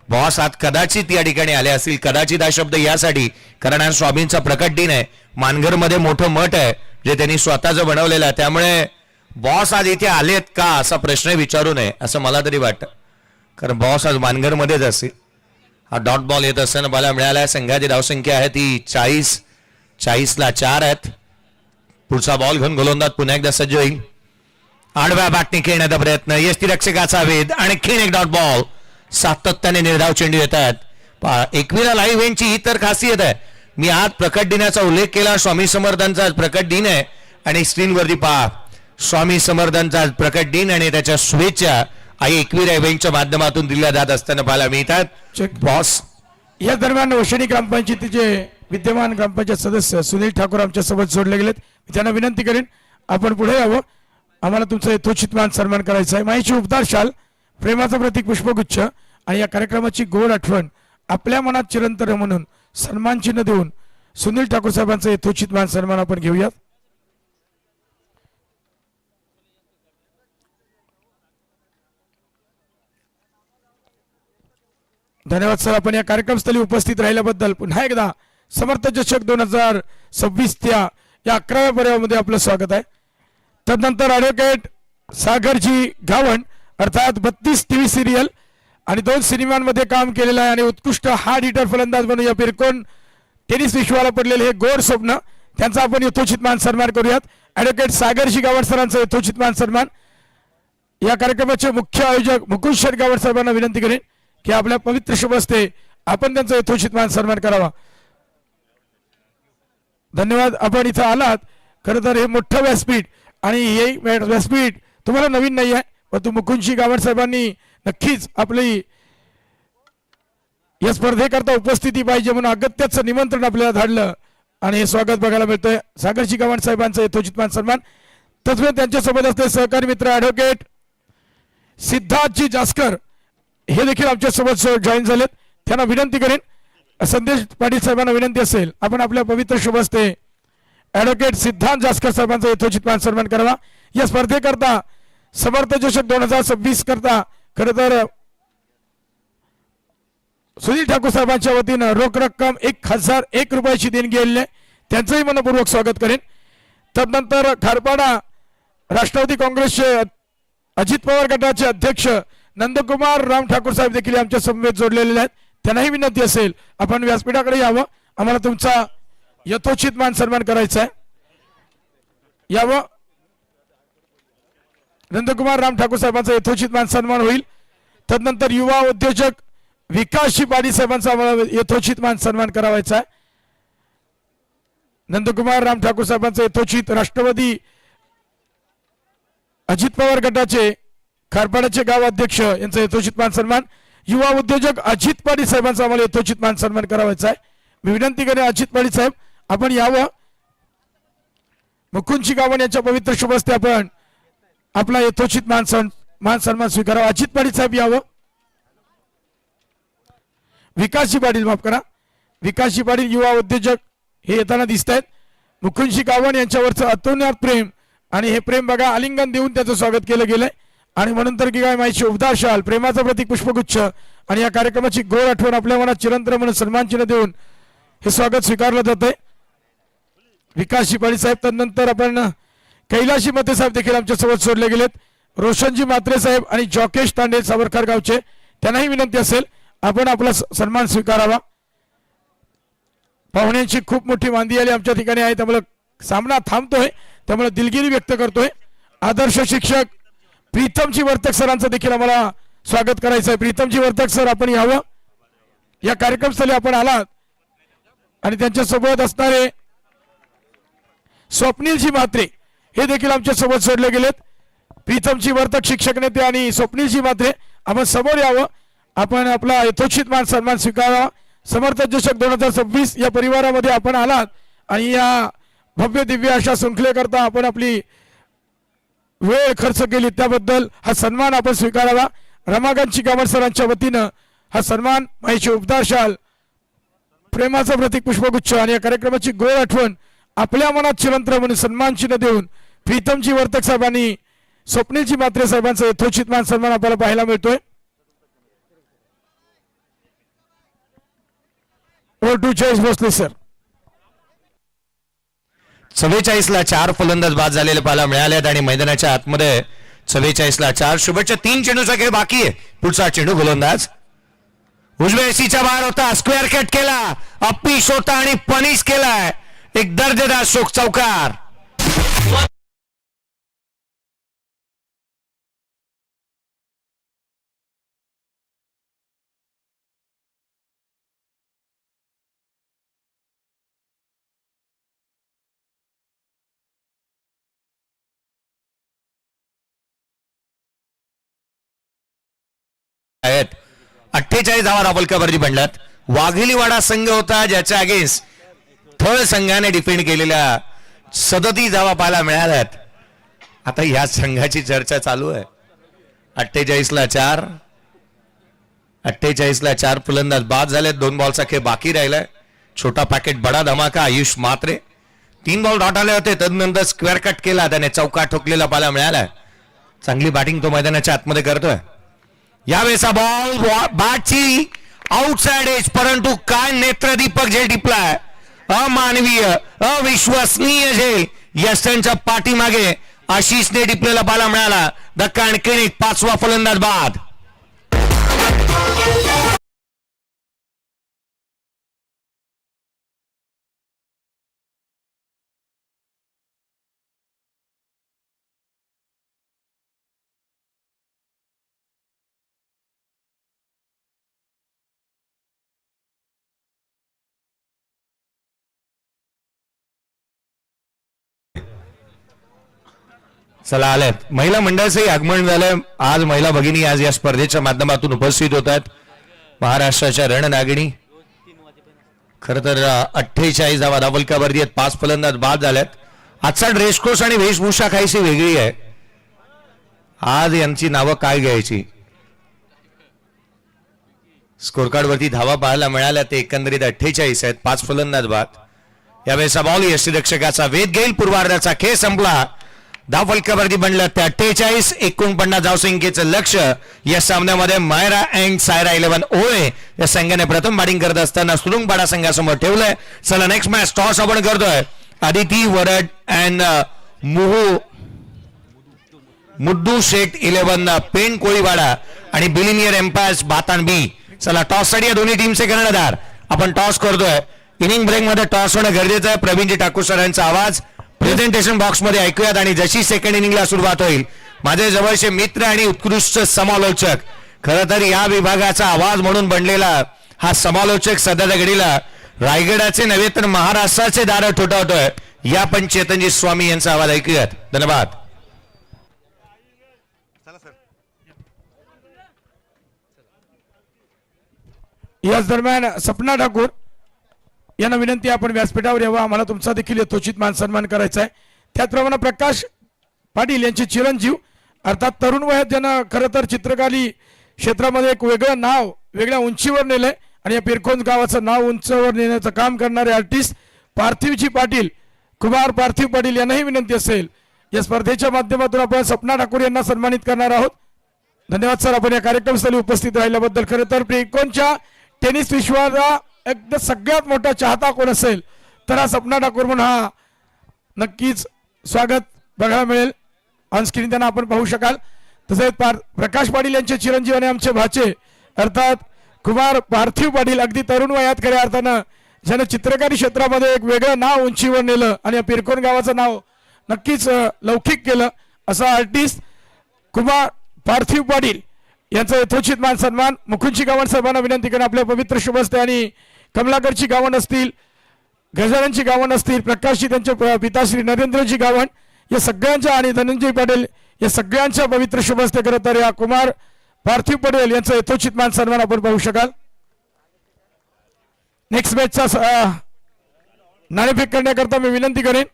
बॉस आज कदाचित या ठिकाणी आले असतील. कदाचित हा शब्द यासाठी, कारण आज स्वामींचा प्रकट दिन आहे. मानघरमध्ये मोठं मठ आहे जे त्यांनी स्वतःचं बनवलेलं आहे. त्यामुळे बॉस आज इथे आलेत का असा प्रश्न विचारू नये असं मला तरी वाटतं, कारण बॉस आज मानघरमध्येच असतील. हा डॉट बॉल येत असताना मला मिळाला. संघाची धावसंख्या आहे ती 40ला 4 आहेत. पुढचा बॉल घेऊन गोलंदाज पुन्हा एकदा सज्ज होईल. आडव्या बॅटने खेळण्याचा प्रयत्न, यष्टीरक्षकाचा वेध, आणखीन एक डॉट बॉल. सातत्याने निर्धाव चेंडू येत आहेत. 21 लाईव्ह इव्हेंटची ही तर खासियत आहे. मी आज प्रकट दिनाचा उल्लेख केला. स्वामी समर्थांचा आज प्रकट दिन आहे आणि स्क्रीनवरती पहा स्वामी समर्थांचा आज प्रकट दिन आणि त्याच्या शुभेच्छा आई 21 इव्हेंटच्या माध्यमातून दिल्या जात असताना पाहायला मिळतात. बॉस या दरम्यान वशणी ग्रामपंचायतीचे विद्यमान ग्रामपंचायत सदस्य सुनील ठाकूर आमच्या सोबत जोडले गेलेत. त्यांना विनंती करेन आपण पुढे यावं. आम्हाला तुमचा यथोचित मान सन्मान करायचा आहे. माईची उपदार शाल, प्रेमाचं प्रतीक पुष्पगुच्छ आणि या कार्यक्रमाची गोड आठवण आपल्या मनात चिरंतन म्हणून सन्मान चिन्ह देऊन सुनील ठाकूर साहेबांचा यथोचित मान सन्मान आपण घेऊयात. धन्यवाद सर. आपण या कार्यक्रमस्थळी उपस्थित राहिल्याबद्दल पुन्हा एकदा समर्थ चषक 2026 या 11व्या पर्वामध्ये आपलं स्वागत आहे. तदनंतर ॲडव्होकेट सागरजी गावण अर्थात 32 टीव्ही सिरियल आणि 2 सिनेमांमध्ये काम केलेलं आहे आणि उत्कृष्ट हार्ड हिटर फलंदाज म्हणून या पिरकोन टेनिस विश्वाला पडलेले हे गोड स्वप्न, त्यांचा आपण यथोचित मान सन्मान करूयात. ॲडव्होकेट सागरजी गावण सरांचा यथोचित मान सन्मान. या कार्यक्रमाचे मुख्य आयोजक मुकुंद शेठ गावण साहेबांना विनंती करेन की आपल्या पवित्र शुभ हस्ते आपण त्यांचा यथोचित मान सन्मान करावा. धन्यवाद. आपण इथं आलात. खरं तर हे मोठं व्यासपीठ आणि हे व्यासपीठ तुम्हाला नवीन नाही आहे, परंतु मुकुंदजी गावण साहेबांनी नक्कीच आपली या स्पर्धेकरता उपस्थिती पाहिजे म्हणून अगत्याचं निमंत्रण आपल्याला धाडलं आणि हे स्वागत बघायला मिळतंय. सागरजी गावण साहेबांचा यथोचित मान सन्मान. तसं त्यांच्यासोबत असते सहकारी मित्र ॲडव्होकेट सिद्धार्थजी जास्कर हे देखील आमच्या सोबत जॉईन झालेत. त्यांना विनंती करेन, संदेश पाटील साहेबांना विनंती असेल आपण आपल्या पवित्र शुभ हस्ते ॲडव्होकेट सिद्धांत जास्कर साहेबांचा यथोचित मान सन्मान करावा. या स्पर्धेकरता समर्थ चषक 2026 करता खरं तर सुनील ठाकूर साहेबांच्या वतीनं रोख रक्कम 1001 रुपयाची देणगी आलेली आहे. त्यांचंही मनपूर्वक स्वागत करेन. तदनंतर खारपाडा राष्ट्रवादी काँग्रेसचे अजित पवार गटाचे अध्यक्ष नंदकुमार राम ठाकूर साहेब देखील आमच्या समवेत जोडलेले आहेत. त्यांनाही विनंती असेल आपण व्यासपीठाकडे यावं, आम्हाला तुमचा यथोचित मान सन्मान करायचा आहे. यावं. नंदकुमार राम ठाकूर साहेबांचा यथोचित मान सन्मान होईल. तदनंतर युवा उद्योजक विकासजी पाटील साहेबांचा आम्हाला यथोचित मान सन्मान करावायचा आहे. नंदकुमार राम ठाकूर साहेबांचा यथोचित राष्ट्रवादी अजित पवार गटाचे खारपाड्याचे गाव अध्यक्ष यांचा यथोचित मान सन्मान. युवा उद्योजक अजित पाटील साहेबांचा आम्हाला यथोचित मान सन्मान करावायचा आहे. मी विनंती करेन अजित पाटील साहेब आपण यावं. मुकुंदजी गावण यांच्या पवित्र शुभ हस्ते आपण आपला यथोचित मान सन्मान स्वीकारावा. अजित पाटील साहेब यावं. विकासजी पाटील, माफ करा, विकासजी पाटील युवा उद्योजक हे येताना दिसत आहेत. मुकुंदजी गावण यांच्यावरचं अतोनात प्रेम आणि हे प्रेम बघा आलिंगन देऊन त्याचं स्वागत केलं गेलंय. आणि म्हणून तर की काय माहिती उबदार शाल प्रेमाचं प्रतीक पुष्पगुच्छ आणि या कार्यक्रमाची गोड आठवण आपल्या मनात चिरंतन म्हणून सन्मान चिन्ह देऊन हे स्वागत स्वीकारलं जातंय. विकासजी पाटील साहेब, तदनंतर आपण कैलाशी मते साहेब देखील आमच्या सोबत सोडले गेलेत. रोशनजी म्हात्रे साहेब आणि जॉकेश तांडे सावरकर गावचे, त्यांनाही विनंती असेल आपण आपला सन्मान स्वीकारावा. पाहुण्यांची खूप मोठी मांदी आली आमच्या ठिकाणी आहे, त्यामुळे सामना थांबतोय, त्यामुळे दिलगिरी व्यक्त करतोय. आदर्श शिक्षक प्रीतमजी वर्तक सरांचं देखील आम्हाला स्वागत करायचं आहे. प्रीतमजी वर्तक सर, आपण यावं. या कार्यक्रमस्थळी आपण आलात आणि त्यांच्या सोबत असणारे स्वप्नीलजी म्हात्रे हे देखील आमच्या सोबत सोडले गेलेत. प्रीतमजी वर्तक शिक्षक नेते आणि स्वप्नीलजी म्हात्रे, आपण समोर यावं. आपण आपला यथोचित मान सन्मान स्वीकारावा. समर्थ चषक 2026 या परिवारामध्ये आपण आलात आणि या भव्य दिव्य अशा शृंखलेकरता आपण आपली वेळ खर्च केली, त्याबद्दल हा सन्मान आपण स्वीकारावा. रमाकांत चिकामण सरांच्या वतीनं हा सन्मान माहिती उपदार शाल प्रेमाचं प्रतीक पुष्पगुच्छ आणि या कार्यक्रमाची गोड आठवण आपल्या मनात चिरंतन म्हणून सन्मान चिन्ह देऊन प्रीतमजी वर्तक साहेबांनी स्वप्नीलजी म्हात्रे साहेबांचा यथोचित मान सन्मान आपल्याला पाहायला मिळतोय. भोसले सर. 44ला 4 फलंदाज बाद झालेले पाहायला मिळालेत आणि मैदानाच्या आतमध्ये 44ला 4. शुभेच्छा. 3 चेंडूचा खेळ बाकी आहे. पुढचा चेंडू गोलंदाज उजव्या एसीच्या बाहेर होता, स्क्वेअर कट केला, अप्पीश होता आणि पनिश केलाय. एक दर्जेदार शोक चौकार. आहेत 48 धावा धावलकावरती बनल्यात. वाघिलीवाडा संघ होता ज्याच्या अगेन्स्ट थळ संघाने डिफेंड केलेल्या 37 धावा पाहायला मिळाल्यात. आता या संघाची चर्चा चालू आहे. 48ला 4, 48ला 4 फलंदाज बाद झालेत. 2 बॉलचा खेळ बाकी राहिलाय. छोटा पॅकेट बडा धमाका आयुष म्हात्रे 3 बॉल डॉट आले होते, तदनंतर स्क्वेअर कट केला, त्याने चौका ठोकलेला पाहायला मिळालाय. चांगली बॅटिंग तो मैदानाच्या आतमध्ये करतोय. यावेळेचा बॉल बॅटची आउटसाइड एज, परंतु काय नेत्रदीपक झेल टिपलाय. अमानवीय अविश्वसनीय झेल यशांच्या पाठीमागे आशिषने टिपलेला पाहायला मिळाला. धक्का आणखीन एक 5वा फलंदाज बाद. चला आलेत. महिला मंडळाचंही आगमन झालंय. आज महिला भगिनी आज या स्पर्धेच्या माध्यमातून उपस्थित होत आहेत. महाराष्ट्राच्या रणनागिणी. खर तर 48 धावा धावलकावरती आहेत. 5 फलंदाज बाद झाल्यात. आजचा ड्रेस कोर्स आणि वेशभूषा काहीशी वेगळी आहे. आज यांची नावं काय घ्यायची. स्कोर कार्ड वरती धावा पाहायला मिळाल्या ते एकंदरीत 48 आहेत. 5 फलंदाज बाद. यावेळेचा बॉल यष्टीरक्षकाचा वेध घेईल. पूर्वार्धाचा खेळ संपला. धाव फलकावरती बनलं ते 48. 49 धावसंख्येचं लक्ष या सामन्यामध्ये मायरा अँड सायरा 11 ओळे या संघाने प्रथम बॅटिंग करत असताना सुरुंगपाडा संघासमोर ठेवलंय. चला नेक्स्ट मॅच टॉस आपण करतोय. आदिती वरड अँड मुद्दू शेट 11 पेन कोळीवाडा आणि बिलिनियर एम्पायर्स बातान बी. चला टॉस साठी या दोन्ही टीमचे कर्णधार आपण टॉस करतोय. इनिंग ब्रेक मध्ये टॉस होणं गरजेचं आहे. प्रवीणजी ठाकूर सरांचा आवाज प्रेझेंटेशन बॉक्स मध्ये ऐकूयात आणि जशी सेकंड इनिंगला सुरुवात होईल माझे जवळचे मित्र आणि उत्कृष्ट समालोचक, खरं तर या विभागाचा आवाज म्हणून बनलेला हा समालोचक सध्याच्या घडीला रायगडाचे नव्हे तर महाराष्ट्राचे दार ठोठावतोय. या पण चेतनजी स्वामी यांचा आवाज ऐकूयात. धन्यवाद. याच दरम्यान सपना ठाकूर यांना विनंती आहे, आपण व्यासपीठावर यावं, आम्हाला तुमचा देखील यथोचित मान सन्मान करायचा आहे. त्याचप्रमाणे प्रकाश पाटील यांचे चिरंजीव अर्थात तरुण वयात ज्यांना खरं तर चित्रकला क्षेत्रामध्ये एक वेगळं नाव वेगळ्या उंचीवर नेलंय आणि या पिरकोंज गावाचं नाव उंचीवर नेण्याचं काम करणारे आर्टिस्ट पार्थिवजी पाटील, कुमार पार्थिव पाटील यांनाही विनंती असेल या स्पर्धेच्या माध्यमातून आपण सपना ठाकूर यांना सन्मानित करणार आहोत. धन्यवाद सर, आपण या कार्यक्रमस्थळी उपस्थित राहिल्याबद्दल. खरं तर पिरकोंजच्या टेनिस विश्वाचा एकदम सगळ्यात मोठा चाहता कोण असेल तर हा सपना ठाकूर म्हणून हा नक्कीच स्वागत बघायला मिळेल. ऑनस्क्रीन त्यांना आपण पाहू शकाल. तसेच प्रकाश पाटील यांचे चिरंजीव आणि आमचे भाचे अर्थात कुमार पार्थिव पाटील अगदी तरुण वयात खऱ्या अर्थानं ज्यानं चित्रकारी क्षेत्रामध्ये एक वेगळं नाव उंचीवर नेलं आणि या पिरकोन गावाचं नाव नक्कीच लौकिक केलं असा आर्टिस्ट कुमार पार्थिव पाटील यांचा यथोचित मान सन्मान मुकुंदची गावण साहेबांना विनंती करून आपल्या पवित्र शुभस्ते आणि कमलाकरची गावण असतील, गजाननची गावण असतील, प्रकाशजी त्यांचे पिता श्री नरेंद्रजी गावण या सगळ्यांच्या आणि धनंजय पाटील या सगळ्यांच्या पवित्र शुभस्ते करत तर या कुमार पार्थिव पटेल यांचा यथोचित मान सन्मान आपण पाहू शकाल. नेक्स्ट मॅचचा नाणेफेक करण्याकरता मी विनंती करेन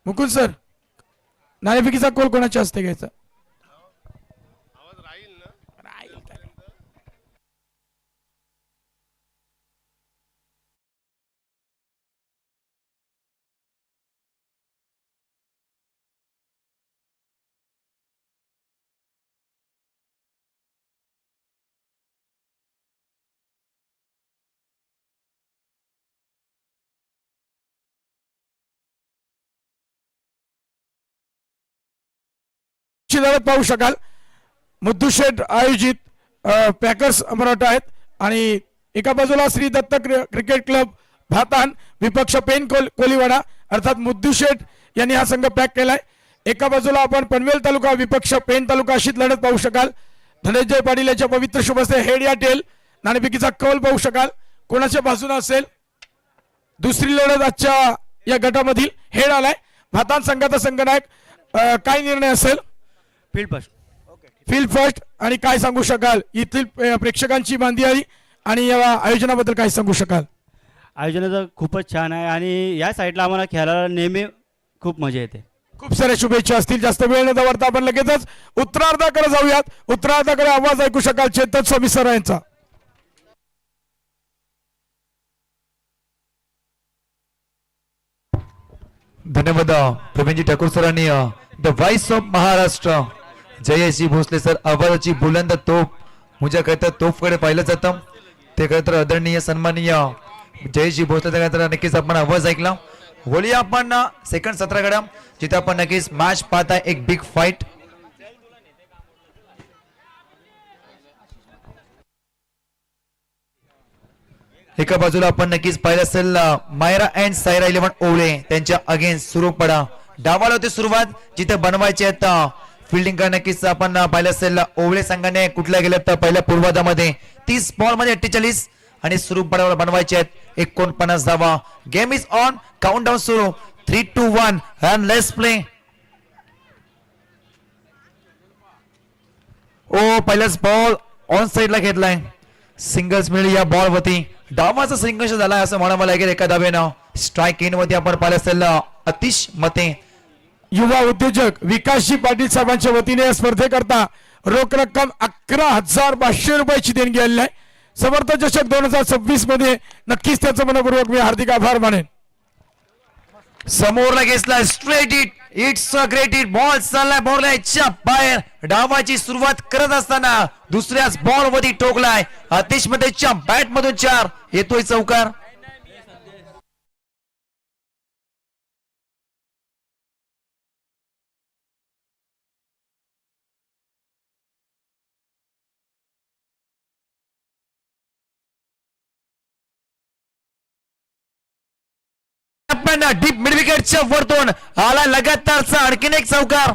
मुकुंद सर, नाणेफेकीचा कोल कोणाच्या हस्ते घ्यायचा? लढत पाहू शकाल. मुद्दूशेठ आयोजित पॅकर्स मराठा आहेत आणि एका बाजूला श्री दत्त क्रिकेट क्लब भातान विपक्ष पेन कोलीवाडा अर्थात मुद्दूशेठ यांनी हा संघ पॅक केलाय. एका बाजूला आपण पनवेल तालुका विपक्ष पेन तालुका अशीच लढत पाहू शकाल. धनंजय पाटील यांच्या पवित्र शुभस्ते हेड या टेल नाणेफेकीचा कौल पाहू शकाल कोणाच्या बाजूने असेल. दुसरी लढत आजच्या या गटामधील हेड आलाय. भातान संघाचा संघनायक काय निर्णय असेल? Field first. आणि काय सांगू शकाल येथील प्रेक्षकांची बांधियारी आणि या आयोजनाबद्दल काय सांगू शकाल? आयोजनाचं खूपच छान आहे आणि या साईडला आम्हाला खेळायला नेहमी खूप मजा येते. खूप साऱ्या शुभेच्छा असतील. जास्त वेळ न दवडता आपण लगेचच उत्तरार्धाकडे जाऊयात. उत्तरार्धाकडे आवाज ऐकू शकाल चेतन स्वामी सर यांचा. धन्यवाद प्रवीणजी ठाकूर सरांनी the voice of Maharashtra Jayashree Bhosale sir आवाजाची बुलंद तोफ मुझ्याकरता तोफकडे पाहिलं जातं. ते खरं तर आदरणीय सन्माननीय जयश्री भोसले तर नक्कीच आपण आवाज ऐकला. बोलूया आपण सेकंड सत्राकडे जिथे आपण नक्कीच मॅच पाहताय एक बिग फाईट. एका बाजूला आपण नक्कीच पाहिलं असेल मायरा अँड सायरा 11 ओवळे त्यांच्या अगेन्स्ट सुरू पडा डावाला होती सुरुवात जिथे बनवायचे आहेत फिल्डिंग का नक्कीच आपण पाहिलं असेल ओवळे संघाने कुठल्या गेल्या तर पहिल्या पूर्वार्धामध्ये 30 बॉल मध्ये 48 आणि सुरू पडावर बनवायचे आहेत 49 धावा. Game is on. काउंटडाऊन सुरू. 3, 2, 1 अँड लेट्स प्ले. ओ पहिलाच बॉल ऑन साइडला घेतलाय. सिंगल्स मिळेल या बॉल वरती. डावाचा संघर्ष झाला असं म्हणावं लागेल. एका धावेनं स्ट्राईक इन वरती आपण पाहिलं असेल अतिश मते. युवा उद्योजक विकासजी पाटील साहेबांच्या वतीने या स्पर्धेकरता रोख रक्कम 11,500 रुपयाची देणगी आलेली आहे. समर्थ चषक 2026 मध्ये नक्कीच त्याचं मनपूर्वक मी हार्दिक आभार मानेन. समोरला घेतला straight it. It's a great it. Ball चाललाय बॉलच्या बाहेर. डावाची सुरुवात करत असताना दुसऱ्याच बॉल वरती ठोकलाय. अतिश मतेच्या बॅट मधून 4 येतोय चौकार. डीप मिड विकेटच्या वरतून आला लगातारचा आणखीन एक चौकार.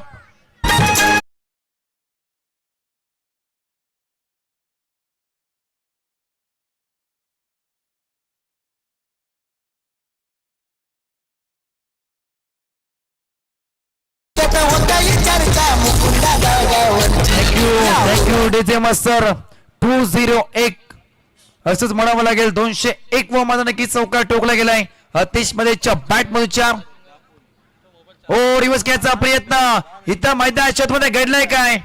Thank you DJ master. 201 असंच म्हणावं लागेल. 201 व माझा नक्कीच चौकार टोकला गेलाय. अतिश मध्येच्या बॅट मधूनच्या ओ रिवर्स घ्यायचा प्रयत्न इथं मैदान मध्ये घडलाय काय.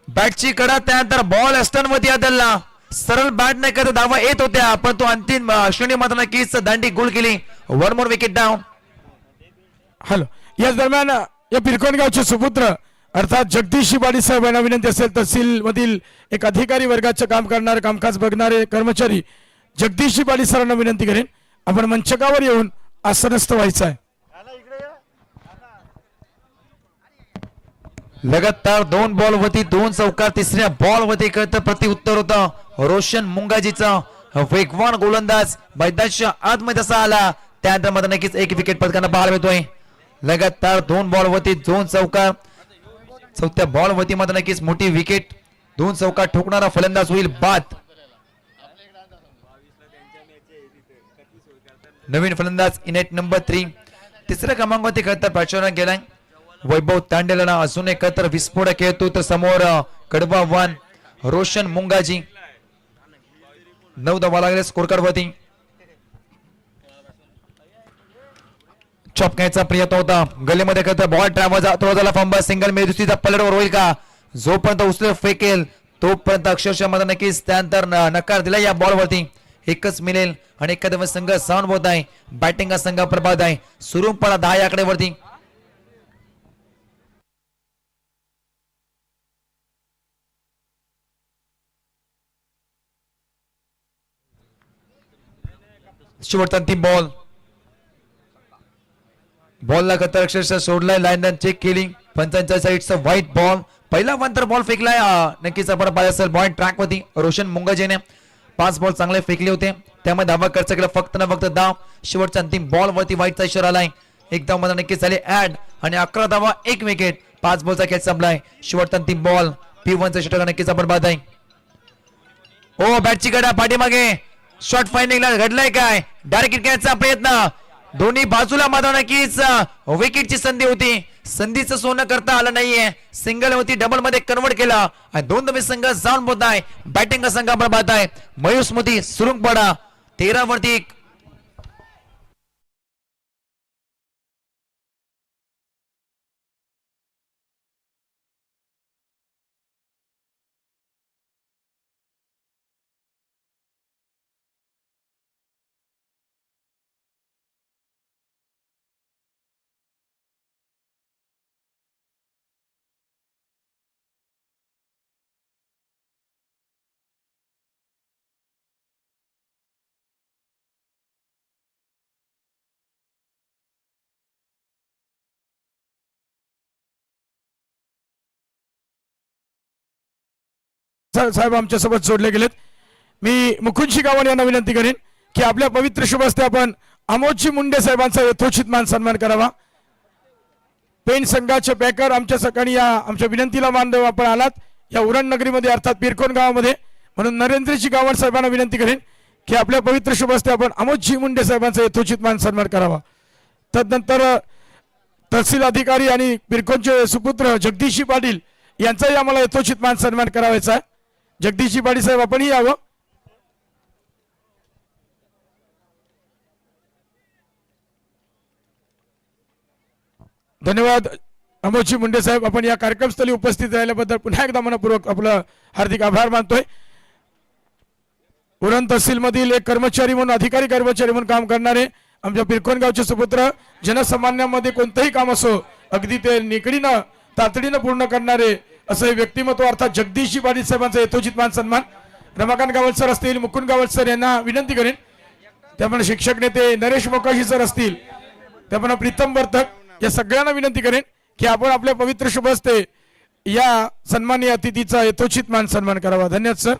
बॅटची कडा त्यानंतर बॉल स्टन मध्ये आदलला. सरळ बॅट नाही करत धावा येत होत्या परंतु अंतिम श्रेणी मात्र नक्कीच दांडी गोल केली. 1 मोर विकेट डाऊन. हॅलो, याच दरम्यान या पिरकोन गावचे सुपुत्र अर्थात जगदीश शिबाडी साहेब यांना विनंती असेल तहसील मधील एक अधिकारी वर्गाचे काम करणारे कामकाज बघणारे कर्मचारी जगदीश शिबाडी सरांना विनंती करेन आपण मंचकावर येऊन आसनस्थ व्हायचं आहे. लगातार 2 बॉल वरती 2 चौकार. तिसऱ्या बॉल वरती कळतं प्रत्युत्तर होतं रोशन मुंगाजीचा. वेगवान गोलंदाज मैदानाच्या आतमध्ये असा आला त्यानंतर मध्ये नक्कीच एक विकेट पदकांना पाहायला मिळतोय. लगातार 2 बॉल वरती 2 चौकार. चौथ्या बॉल वरती मध्ये नक्कीच मोठी विकेट. 2 चौकार ठोकणारा फलंदाज होईल बाद. नवीन फलंदाज इनेट नंबर 3 तिसऱ्या क्रमांकावरती खतर प्रचारात गेलाय. वैभव तांडेलना अजून एक खतर विस्फोट खेळतो तर समोर कडवा 1 रोशन मुंगाजी 9 धावा लागले स्कोर कार्ड वरती. चॉप घ्यायचा प्रयत्न होता गलीमध्ये खतर बॉल तो झाला फंबल. सिंगल मेदुस्तीचा पलटवर होईल का. जोपर्यंत उचल फेकेल तोपर्यंत अक्षरशः मध्ये नक्कीच त्यानंतर नकार दिला या बॉल वरती. एकच मिळेल आणि एखाद्या संघ साऊंड होत आहे. बॅटिंग हा संघ प्रभात आहे. सुरू पडा 10 आकडेवरती. शेवटचा अंतिम बॉल. बॉलला खतर अक्षरशः सोडलाय. लाईन चेक केली पंचांच्या साईडचा व्हाईट बॉल. पहिला वन तर बॉल फेकलाय नक्कीच आपण पाहिलं असेल बॉल ट्रॅक वरती रोशन मुंगाजीने 5 बॉल चांगले फेकले होते त्यामध्ये धावा खर्च केला फक्त ना फक्त धाव. शेवटच्या अंतिम बॉल वरती व्हाईटचा इशारा आलाय. एक धाव मध्ये नक्कीच झाले ऍड आणि 11 धावा 1 विकेट. 5 बॉलचा खेळ संपलाय. शेवटचा अंतिम बॉल P1 चा षटक नक्कीच आपण पाहत आहे. ओ बॅटची गडा पाठीमागे शॉर्ट फायनिंगला घडलाय काय. डायरेक्ट खेळायचा प्रयत्न दोन्ही बाजूला मात्र नक्कीच विकेटची संधी होती. संधीचं सोनं करता आलं नाहीये. सिंगल होती डबल मध्ये कन्वर्ट केला आणि 2 धावे संघ जाऊन बोलत आहे. बॅटिंग संघ आपण पाहत आहे. मयूर स्मृती सुरुंगपाडा 13 वरती साहेब आमच्या सोबत जोडले गेलेत. मी मुकुंदजी गावण यांना विनंती करेन की आपल्या पवित्र शुभ हस्ते आपण अमोदजी मुंडे साहेबांचा यथोचित मान सन्मान करावा. पेन संघाचे पॅकर आमच्या सकाळी या आमच्या विनंतीला मान देऊ आपण आलात या उरण नगरीमध्ये अर्थात पिरकोन गावामध्ये. म्हणून नरेंद्रजी गावण साहेबांना विनंती करेन की आपल्या पवित्र शुभ हस्ते आपण अमोदजी मुंडे साहेबांचा यथोचित मान सन्मान करावा. तदनंतर तहसील अधिकारी आणि पिरकोनचे सुपुत्र जगदीशजी पाटील यांचाही आम्हाला यथोचित मान सन्मान करावायचा आहे. जगदीशजी पाटील साहेब आपणही यावं. धन्यवाद अमोदजी मुंडे साहेब आपण या कार्यक्रमस्थळी उपस्थित राहिल्याबद्दल पुन्हा एकदा मनपूर्वक आपलं हार्दिक आभार मानतोय. उरण तहसील मधील एक कर्मचारी म्हणून अधिकारी कर्मचारी म्हणून काम करणारे आमच्या पिरकोन गावचे सुपुत्र जनसामान्यांमध्ये कोणतंही काम असो अगदी ते निकडीनं तातडीनं पूर्ण करणारे असं व्यक्तिमत्व अर्थात जगदीशजी पाटील साहेबांचा यथोचित मान सन्मान. रमाकांत गावलसर असतील मुकुंद गावलसर यांना विनंती करेन. त्यामुळे शिक्षक नेते नरेश मोकाशी सर असतील त्यामुळे प्रीतम वर्तक या सगळ्यांना विनंती करेन की आपण आपल्या पवित्र शुभ हस्ते या सन्माननीय अतिथीचा यथोचित मान सन्मान करावा. धन्यवाद सर.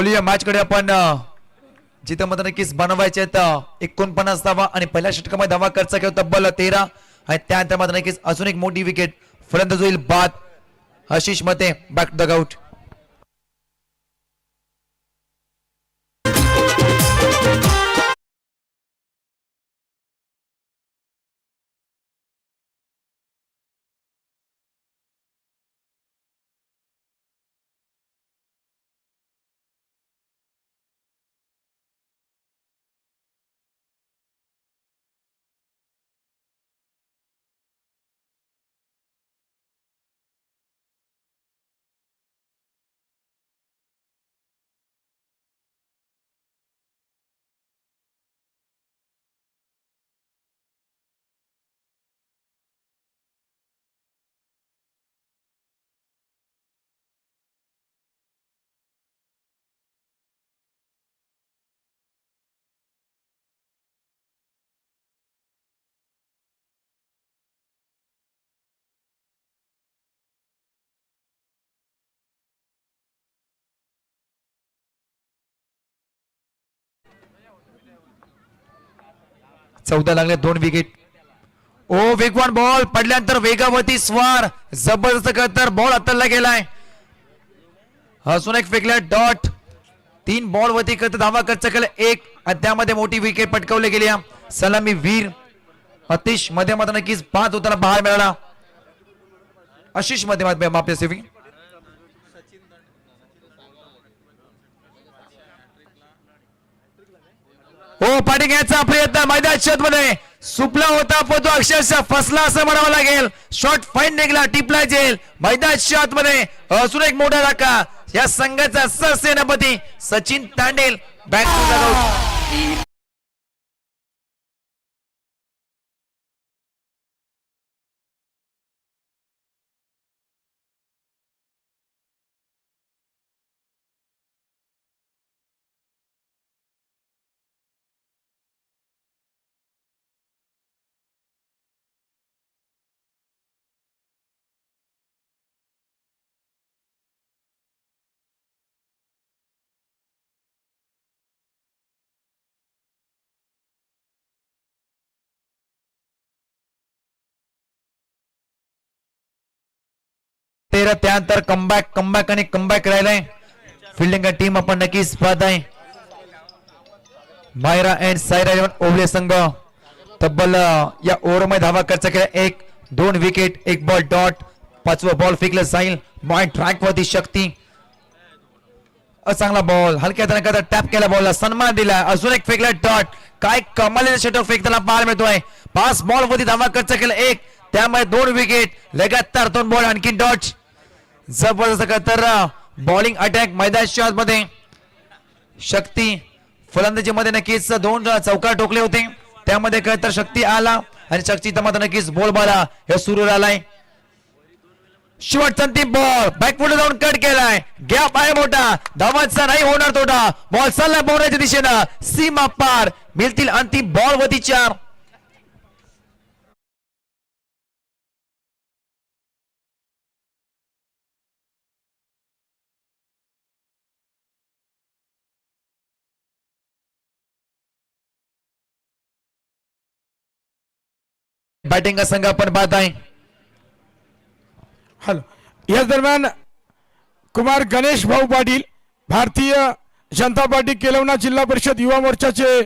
या मॅच कडे आपण जिथे मात्र नक्कीच बनवायचे 49 धावा आणि पहिल्या षटकामध्ये धावा खर्च केला तब्बल 13 आणि त्यानंतर मात्र नक्कीच अजून एक मोठी विकेट फलंदाज होईल बाद. आशिष मते बॅक द आउट. 14 लागले 2 विकेट. ओ वेगवान बॉल पडल्यानंतर वेगावरती स्वार जबरदस्त तर बॉल हाताला गेलाय. अजून एक फेकला डॉट. 3 बॉल वरती करत धावा खर्च केला 1 आणि त्यामध्ये मोठी विकेट पटकावली गेली. सलामी वीर अतिश मध्ये नक्कीच 5 होताना बाहेर मिळाला. आशिष मध्ये मापले सेवी. ओ पाठी घ्यायचा प्रयत्न मैदान मध्ये सुपला होता पण तो अक्षरशः फसला असं म्हणावं लागेल. शॉट फाईन निघाला टिपला जेल मैदान मध्ये. अजून एक मोठा धक्का या संघाचा सहसेनापती सचिन तांडेल बॅट. तेरा त्यानंतर कमबॅक आणि कमबॅक राहिलाय. फिल्डिंग टीम आपण नक्कीच पाहत आहे. मायरा अँड सायरा इलेव्हन ओवले संघ तब्बल या ओव्हरमध्ये धावा खर्च केला 1-2 विकेट 1 बॉल डॉट. 5वा बॉल फेकला जाईल. पॉइंट ट्रॅक वरती शक्ती. चांगला बॉल हलक्या तणकाचा टॅप केला बॉलला सन्मान दिला. अजून एक फेकला डॉट. काय कमालीचा षटक फेकताना पाहायला मिळतोय. 5 बॉल वरती धावा खर्च केला 1 त्यामुळे 2 विकेट लगातार 2 बॉल आणखी डॉट. जबरदस्त तर बॉलिंग अटॅक मैदान मध्ये शक्ती फलंदाजी मध्ये नक्कीच 2 चौकार ठोकले होते त्यामध्ये तर शक्ती आला आणि शक्ती मध्ये नक्कीच बॉल बाला हे सुरू राहिलाय. शेवटचा अंतिम बॉल बॅकफुट जाऊन कट केलाय. गॅप आहे मोठा धावांचा नाही होणार तोटा. बॉल चालला बोलायच्या दिशेनं सीमा पार मिळतील अंतिम बॉल वरती 4. बॅटिंग का संघ आपण पाहत आहे. हॅलो याच दरम्यान कुमार गणेश भाऊ पाटील भारतीय जनता पार्टी केलवना जिल्हा परिषद युवा मोर्चाचे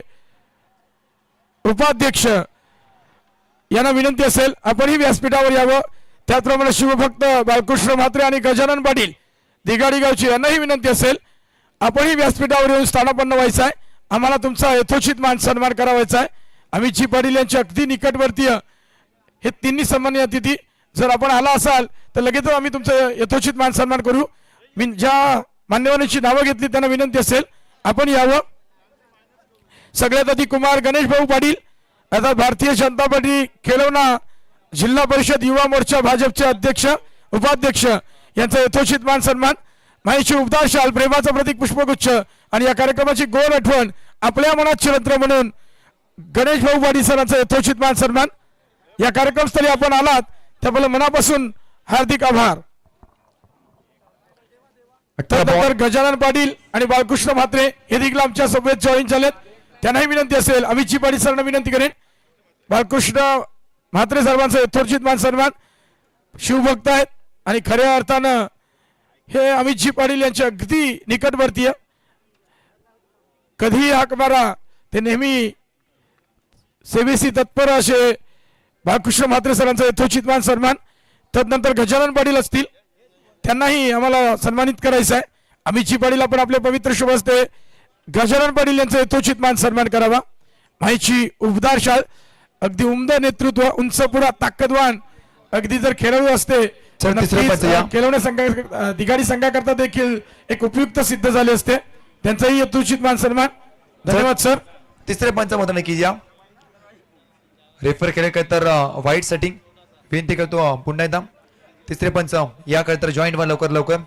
उपाध्यक्ष यांना विनंती असेल आपणही व्यासपीठावर यावं. त्याचप्रमाणे शिवभक्त बालकृष्ण म्हात्रे आणि गजानन पाटील दिगाडी गावची यांनाही विनंती असेल आपणही व्यासपीठावर येऊन स्थानापन्न व्हायचं आहे. आम्हाला तुमचा यथोचित मान सन्मान करावायचा आहे. अमितजी पाटील यांच्या अगदी निकटवर्तीय हे तिन्ही सन्माननीय अतिथी जर आपण आला असाल तर लगेच आम्ही तुमचं यथोचित मान सन्मान करू. मी ज्या मान्यवरांची नावं घेतली त्यांना विनंती असेल आपण यावं. सगळ्यात आधी कुमार गणेश भाऊ पाटील आता भारतीय जनता पार्टी केलवना जिल्हा परिषद युवा मोर्चा भाजपचे अध्यक्ष उपाध्यक्ष यांचा यथोचित मान सन्मान. माहिती उपदार शाल प्रेमाचं प्रतीक पुष्पगुच्छ आणि या कार्यक्रमाची गोड आठवण आपल्या मनात चिरंतन म्हणून गणेश भाऊ पाटील सरांचा यथोचित मान सन्मान. या कार्यक्रमस्थळी आपण आलात त्याबद्दल मनापासून हार्दिक आभार. त्यानंतर गजानन पाटील आणि बालकृष्ण म्हात्रे हे देखील आमच्या सोबत जॉईन झालेत. त्यांनाही विनंती असेल अमितजी पाटील सरांना विनंती करेन बालकृष्ण म्हात्रे सर्वांचा यथोचित मान सन्मान. शिवभक्त आहेत आणि खऱ्या अर्थानं हे अमितजी पाटील यांच्या अगदी निकटवर्तीय. कधीही हाक मारा ते नेहमी सेवेसी तत्पर असे बालकृष्ण म्हात्रे सरांचा यथोचित मान सन्मान. तदनंतर गजानन पाटील असतील त्यांनाही आम्हाला सन्मानित करायचं आहे. अमितजी पाटील आपण आपल्या पवित्र शुभ हस्ते गजानन पाटील यांचा यथोचित मान सन्मान करावा. माहिती उबदार शाल अगदी उमदा नेतृत्व उंच पुढा ताकदवान अगदी जर खेळाडू असते केलवणे संघा दिगाडी संघाकरता देखील एक उपयुक्त सिद्ध झाले असते. त्यांचाही यथोचित मान सन्मान. धन्यवाद सर. तिसरे पंच मत की या रेफर केले काय तर वाईट सेटिंग विनंती करतो पुन्हा एकदा. तिसरे पंच या काय तर जॉईंट व्हा लवकर लवकर.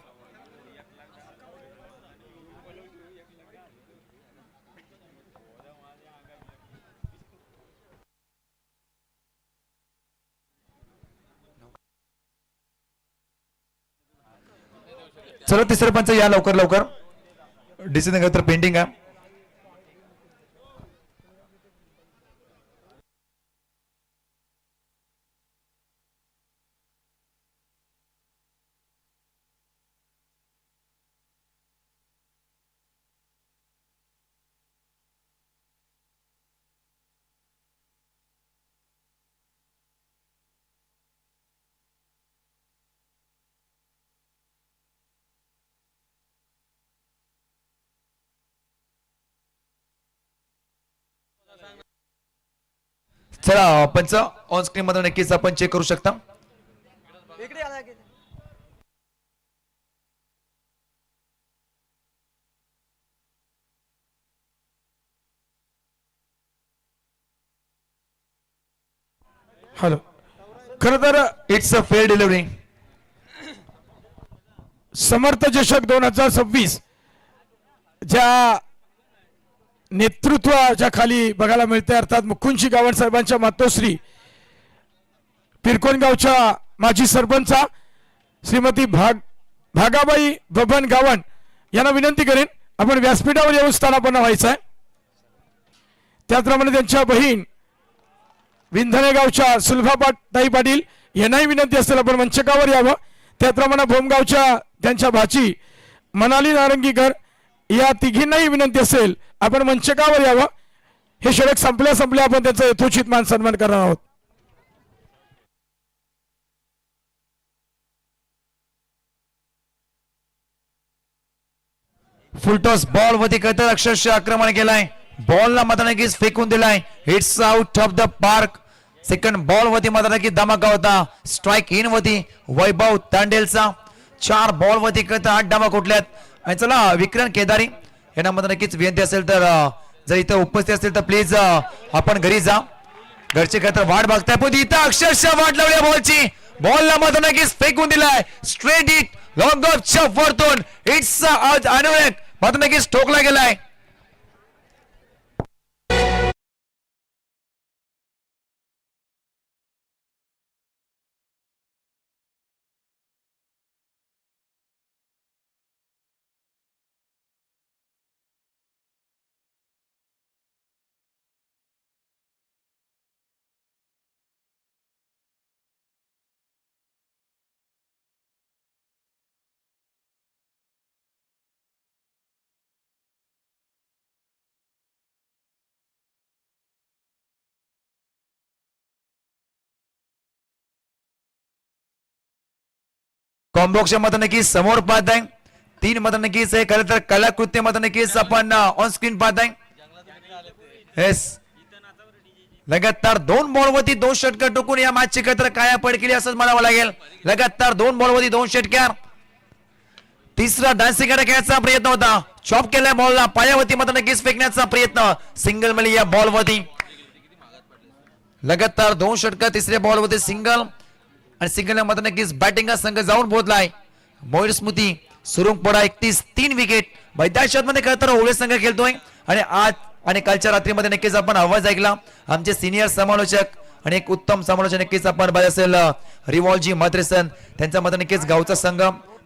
चलो तिसरे पंच या लवकर लवकर. डिसिजन काय तर पेंडिंग आहे. चला पंच ऑन स्क्रीन मध्ये नक्कीच आपण चेक करू शकता. हॅलो, खर तर इट्स अ फेअर डिलिव्हरी. समर्थ चषक 2026 ज्या नेतृत्वाच्या खाली बघायला मिळते, अर्थात मुकुंदजी गावण साहेबांच्या मातोश्री पिरकोन गावच्या माजी सरपंचा श्रीमती भागाबाई बबन गावण यांना विनंती करेन आपण व्यासपीठावर येऊन स्थानापन्न व्हायचं आहे. त्याचप्रमाणे त्यांच्या बहीण विंधणे गावच्या सुलभाताई पाटील यांनाही विनंती असेल आपण मंचकावर यावं. त्याचप्रमाणे भोमगावच्या त्यांच्या भाची मनाली नारंगीकर या तिघींनाही विनंती असेल आपण मंचकावर यावं. हे षटक संपल्या आपण त्यांचा यथोचित मान सन्मान करणार आहोत. फुलटॉस बॉल वरती करतात, अक्षरशः आक्रमण केलाय, बॉलला मात्र नक्कीच फेकून दिलाय. Hits out of the park. Second ball वरती मात्र नक्कीच धमाका होता. स्ट्राईक इन वरती वैभव तांडेलचा. 4 बॉल वरती करता 8 डावा कुठल्यात. आणि चला विक्रम केदारी यांना मात्र नक्कीच विनंती असेल तर जर इथं उपस्थित असेल तर प्लीज आपण घरी जा. घरचे खतर वाट बघताय पण इथं अक्षरशः वाट लावल्या बॉलची. बॉलला मात्र नक्कीच फेकून दिलाय. स्ट्रेट हिट लॉंग ऑफच्या वरतून. इट्स आज अनुरेक मात्र नक्कीच ठोकला गेलाय. कॉम्बॉक्सच्या मत नक्कीच समोर पाहत आहे. 3 मत नक्कीच आहे. खरं तर कलाकृत्य मत नक्कीच आपण ऑन स्क्रीन पाहत आहे. येस, लगातार 2 बॉलवरती 2 षटकार टोकून या मॅचची खरं तर काया पड केली असंच म्हणावं लागेल. लगातार 2 बॉलवरती 2 षटकार. तिसरा डान्सिंग खेळायचा प्रयत्न होता. चॉप केल्या बॉलला पायावरती मात्र नक्कीच फेकण्याचा प्रयत्न. सिंगल मिळाली या बॉलवरती. लगातार 2 षटकार. तिसऱ्या बॉलवरती सिंगल आणि सिंगल मात्र नक्कीच बॅटिंग संघ जाऊन पोहोचलाय. मोहित स्मृती सुरुंगपडा 31 विकेट. मैदानात मध्ये खरं तर ओळे संघ खेळतोय. आणि आज आणि कालच्या रात्रीमध्ये नक्कीच आपण आवाज ऐकला. आमचे सिनियर समालोचक आणि एक उत्तम समालोचक नक्कीच आपण पाहिजे असेल रिवॉल्जी मात्रेसन त्यांचा मात्र नक्कीच गावचा संघ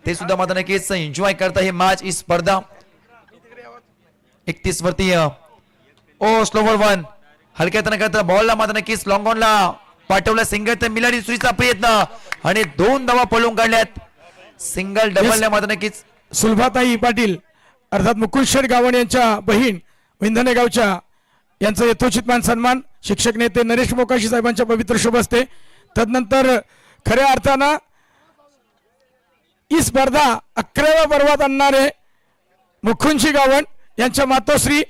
ते सुद्धा मात्र नक्कीच एन्जॉय करता ही मॅच ही स्पर्धा. 31 वरती ओ स्लोवर 1 हलक्यात करता बॉलला मात्र नक्कीच लॉंग ऑनला पाठवला. सिंगल तर मिलाडी सुरीचा प्रयत्न आणि 2 धावा पळून काढल्यात. सिंगल डबल मात्र नक्कीच सुलभाताई पाटील अर्थात मुकुंद शेठ गावण यांच्या बहीण विंधणे गावच्या यांचा यथोचित मान सन्मान शिक्षक नेते नरेश मोकाशी साहेबांच्या पवित्र शुभ हस्ते. तदनंतर खऱ्या अर्थानं ही स्पर्धा 11व्या पर्वात आणणारे मुकुंदजी गावण यांच्या मातोश्री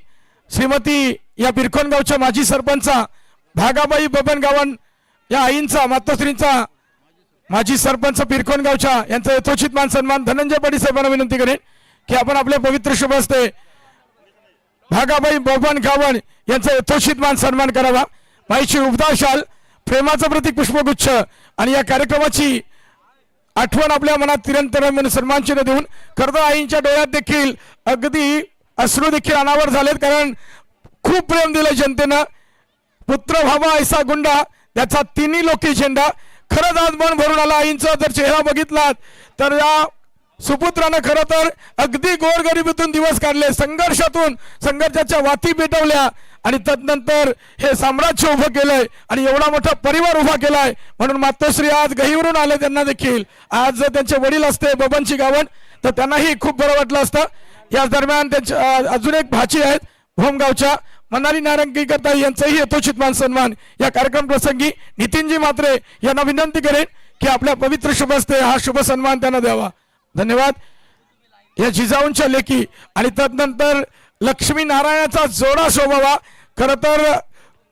श्रीमती या बिरकोन गावच्या माजी सरपंचा भागाबाई बबन गावण या आईंचा मातोश्रींचा माजी सरपंच बिरकोन गावच्या यांचा यथोचित मान सन्मान. धनंजय पाटील साहेबांना विनंती करेन की आपण आपल्या पवित्र शुभ हस्ते भागाबाई बबन गावण यांचा यथोचित मान सन्मान करावा. माईची उबदार शाल, प्रेमाचं प्रतीक पुष्पगुच्छ आणि या कार्यक्रमाची आठवण आपल्या मनात निरंतर सन्मान चिन्ह देऊन खरं आईंच्या डोळ्यात देखील अगदी अश्रू देखील अनावर झालेत. कारण खूप प्रेम दिलं जनतेनं. पुत्र व्हावा ऐसा गुंडा त्याचा तिन्ही लोकी झेंडा. खरंच आज मन भरून आला. आईंचा जर चेहरा बघितलात तर या सुपुत्रानं खरं तर अगदी गोरगरिबीतून दिवस काढले. संघर्षाच्या वाती पेटवल्या आणि तदनंतर हे साम्राज्य उभं केलंय आणि एवढा मोठा परिवार उभा केलाय. म्हणून मातोश्री आज गहीवरून आले. त्यांना देखील आज जर त्यांचे वडील असते बबनची गावण तर त्यांनाही खूप बरं वाटलं असतं. या दरम्यान त्यांच्या अजून एक भाची आहेत भोमगावच्या मनाली नारंगीकर यांचाही यथोचित मान सन्मान या कार्यक्रम प्रसंगी नितीनजी मात्रे यांना विनंती करेन की आपल्या पवित्र शुभ हस्ते हा शुभ सन्मान त्यांना द्यावा. धन्यवाद. या जिजाऊंच्या लेखी आणि तदनंतर लक्ष्मी नारायणाचा जोडा शोभावा. खरं तर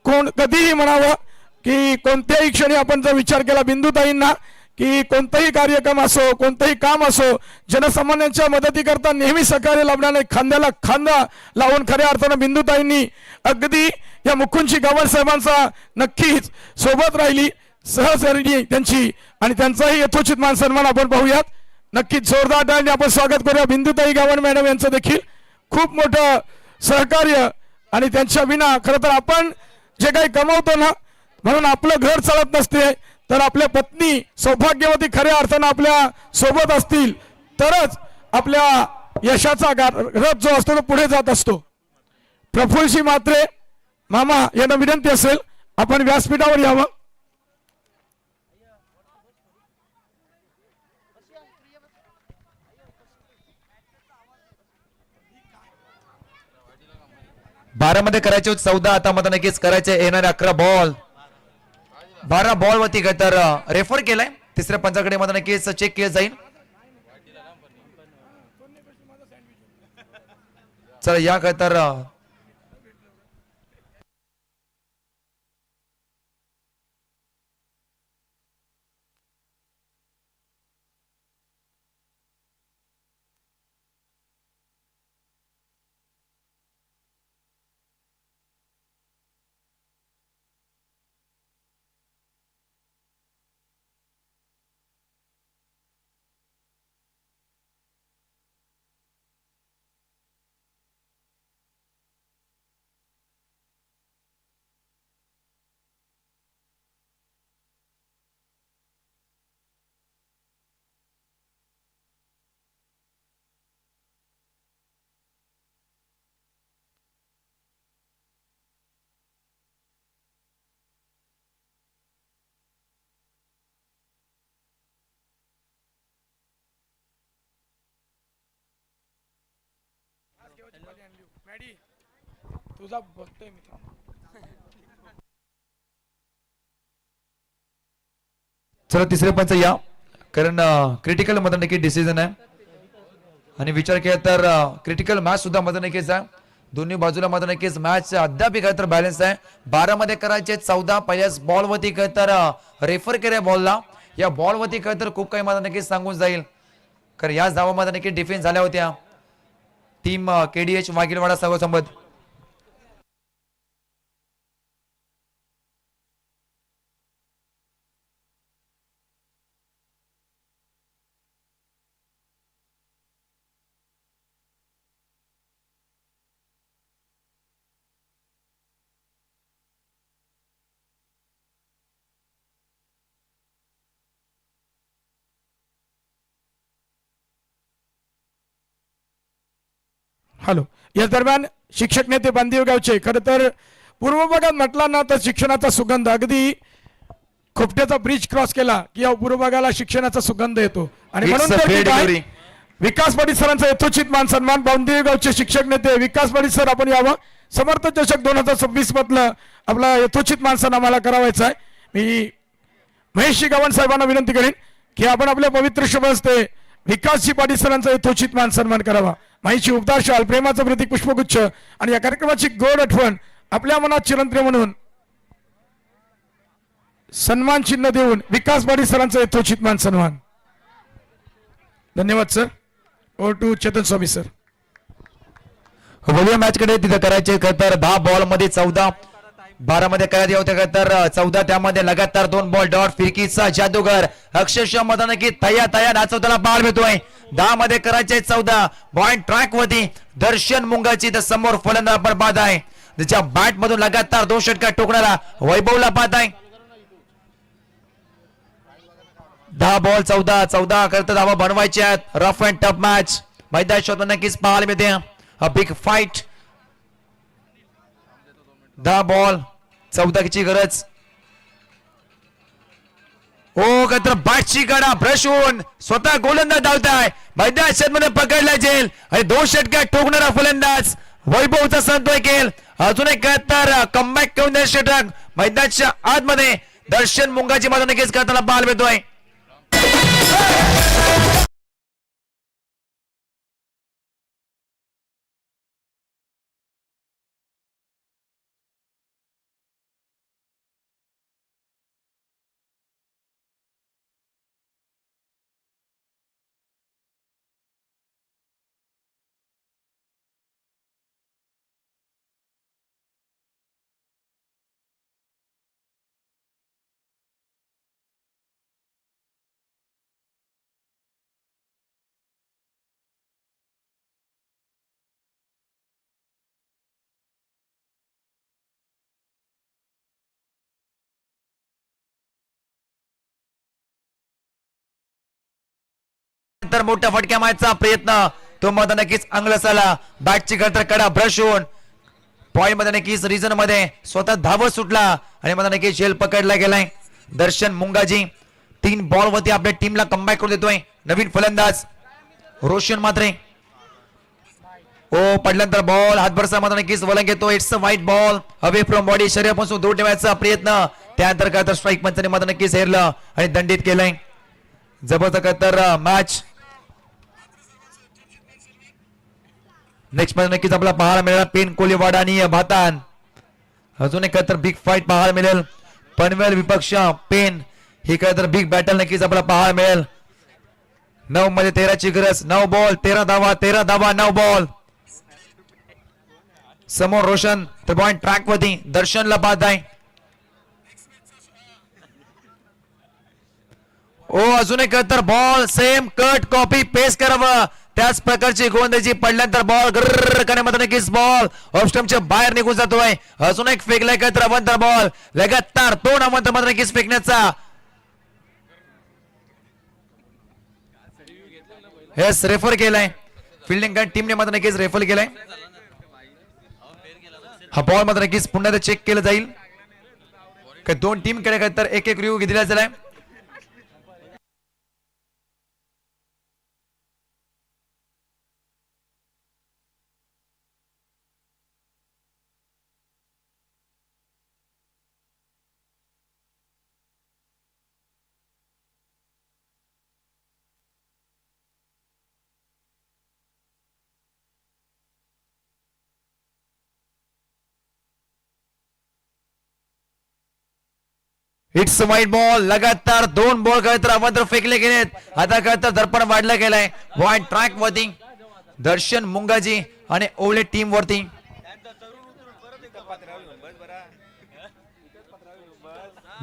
कोण कधीही म्हणावं की कोणत्याही क्षणी आपण जर विचार केला बिंदुताईंना की कोणताही कार्यक्रम असो कोणतंही काम असो जनसामान्यांच्या मदतीकरता नेहमी सहकार्य लाभण्याने खांद्याला खांदा लावून खऱ्या अर्थानं बिंदुताईंनी अगदी या मुकुंदजी गावण साहेबांचा नक्कीच सोबत राहिली सहसहकारी त्यांची आणि त्यांचाही यथोचित मान सन्मान आपण पाहूयात. नक्कीच जोरदार टाळ्यांनी आपण स्वागत करूया बिंदुताई गावण मॅडम यांचं देखील खूप मोठं सहकार्य आणि त्यांच्या विना खरं तर आपण जे काही कमवतो ना म्हणून आपलं घर चालत नसते तर आपल्या पत्नी सौभाग्यवती खऱ्या अर्थानं आपल्या सोबत असतील तरच आपल्या यशाचा रथ जो असतो तो पुढे जात असतो. प्रफुल्लजी म्हात्रे मामा यांना विनंती असेल आपण व्यासपीठावर यावं. बारामध्ये करायचे होते 14 आता मध्ये नक्कीच करायचे येणारे 11 बॉल 12 बॉल वरती काय तर रेफर केलाय तिसऱ्या पंचाकडे मध्ये नक्कीच चेक केलं जाईल. चला या काय तर तुझा बघतोय मी. चला तिसरे पंच या कारण क्रिटिकल मध्ये नक्की डिसिजन आहे आणि विचार केला तर क्रिटिकल मॅच सुद्धा मध्ये नक्कीच आहे. दोन्ही बाजूला मध्ये नक्कीच मॅच अद्याप काय तर बॅलन्स आहे. 12 मध्ये करायचे 14 पहिल्याच बॉल वरती काय तर रेफर केले बॉलला या बॉल वरती काय तर खूप काही मध्ये नक्कीच सांगून जाईल कारण याच धावामध्ये नक्की डिफेन्स झाल्या होत्या टीम केडीएच वागिलवाडा संघ. हॅलो या दरम्यान शिक्षक नेते बांदिव गावचे खरं तर पूर्व भागात म्हटला ना तर शिक्षणाचा सुगंध अगदी खोपट्याचा ब्रिज क्रॉस केला की या पूर्व भागाला शिक्षणाचा सुगंध येतो आणि म्हणून तर की काय, विकास पाटील सरांचा यथोचित मान सन्मान बांदिव गावचे शिक्षक नेते विकास पाटील सर आपण यावं. समर्थ चषक 2026 मधलं आपला यथोचित मान सन्मान आम्हाला करावायचा आहे. मी महेशजी गावण साहेबांना विनंती करेन की आपण आपल्या पवित्र शुभ हस्ते विकासजी पाटील सरांचा यथोचित मान सन्मान करावा. माहिती उपदार शाल प्रेमाचं प्रतीक पुष्पगुच्छ आणि या कार्यक्रमाची गोड आठवण आपल्या मनात चिरंतन म्हणून सन्मान चिन्ह देऊन विकास पाटील सरांचा यथोचित मान सन्मान. धन्यवाद sir. Over to Chetan Swami sir. बघूया मॅच कडे तिथे करायचे तर 10 बॉल मध्ये 14 12 मध्ये करायचे होते तर 14 त्यामध्ये लगातार 2 बॉल डॉट फिरकीचा जादूगर अक्षरशः मधाने की तया तया नाचवताना बाळ मिळतोय. 10 मध्ये करायचे 14 पॉइंट ट्रॅक वरती दर्शन मुंगाची तर समोर फलंदाज आपण पाहत आहे त्याच्या बॅट मधून लगातार 2 षटकार टोकणारा वैभवला पाहत आहे. 10 बॉल 14 करता धावा बनवायच्या आहेत. रफ अँड टफ मॅच मैदानात नक्कीच पाहायला मिळते. A big fight. 10 बॉल 14 ची गरज. ओ कत्र बॅटची गडा ब्रश होऊन स्वतः गोलंदाज धावताय मैदानात मध्ये पकडला जाईल आणि 2 षटकार ठोकणारा फलंदाज वैभवचा संतोय केल. अजून एक तर कमबॅक करून षटक मैदानाच्या आतमध्ये दर्शन मुंगाची मात्र नक्कीच करताना पाहायला मिळतोय. त्यानंतर मोठ्या फटक्या मारायचा प्रयत्न तो मध्ये नक्कीच अंगलसाला बॅटची तर कडा ब्रश होऊन पॉइंट मध्ये नक्कीच रिझन मध्ये स्वतः धावत सुटला आणि मध्ये नक्कीच झेल पकडला गेलाय दर्शन मुंगाजी 3 बॉल वरती आपल्या टीमला कमबॅक करून देतोय नवीन फलंदाज रोशन मात्रे ओ पडल्यानंतर बॉल हातभरसा मध्ये नक्कीच वलंग घेतो it's a wide ball away from body शरीरापासून दूर ठेवायचा प्रयत्न त्यानंतर तर स्ट्राईक पंचाने मध्ये नक्कीच हेरलं आणि दंडित केलंय जबरदस्त तर मॅच नेक्स्ट मध्ये नक्कीच आपल्याला पाहायला मिळाला पेन कोलीवाडा आणि भातान अजून एक तर बिग फाईट पाहायला मिळेल पनवेल विपक्ष पेन ही काय तर बिग बॅटल नक्कीच आपल्याला पाहायला मिळेल 9 मध्ये 13 ची गरज 9 बॉल 13 धावा 9 बॉल समोर रोशन तर पॉइंट ट्रॅक वरती दर्शनला बाद आहे ओ अजून एक तर ball same cut copy paste करावं त्याच प्रकारची गोलंदाजी पडल्यानंतर बॉल गर्र करण्यामध्ये नक्कीच बॉल ऑफस्टम्पच्या बाहेर निघून जातोय अजून एक फेकलाय काय तर अवंतर बॉल लगातार 2 अवंतर मध्ये नक्कीच फेकण्याचा हेस रेफर केलाय फिल्डिंग टीमने मध्ये नक्कीच रेफर केलाय हा बॉल मध्ये नक्कीच पुन्हा चेक केलं जाईल काय 2 टीम कडे काय तर एक रिव्ह्यू दिला जालाय इट्स व्हाईट बॉल लगातार 2 बॉल काय तर अवंतर फेकले गेलेत आता काय तर दर्पण वाढला गेलाय वाईट ट्रॅक वरती दर्शन मुंगाजी आणि ओवळे टीम वरती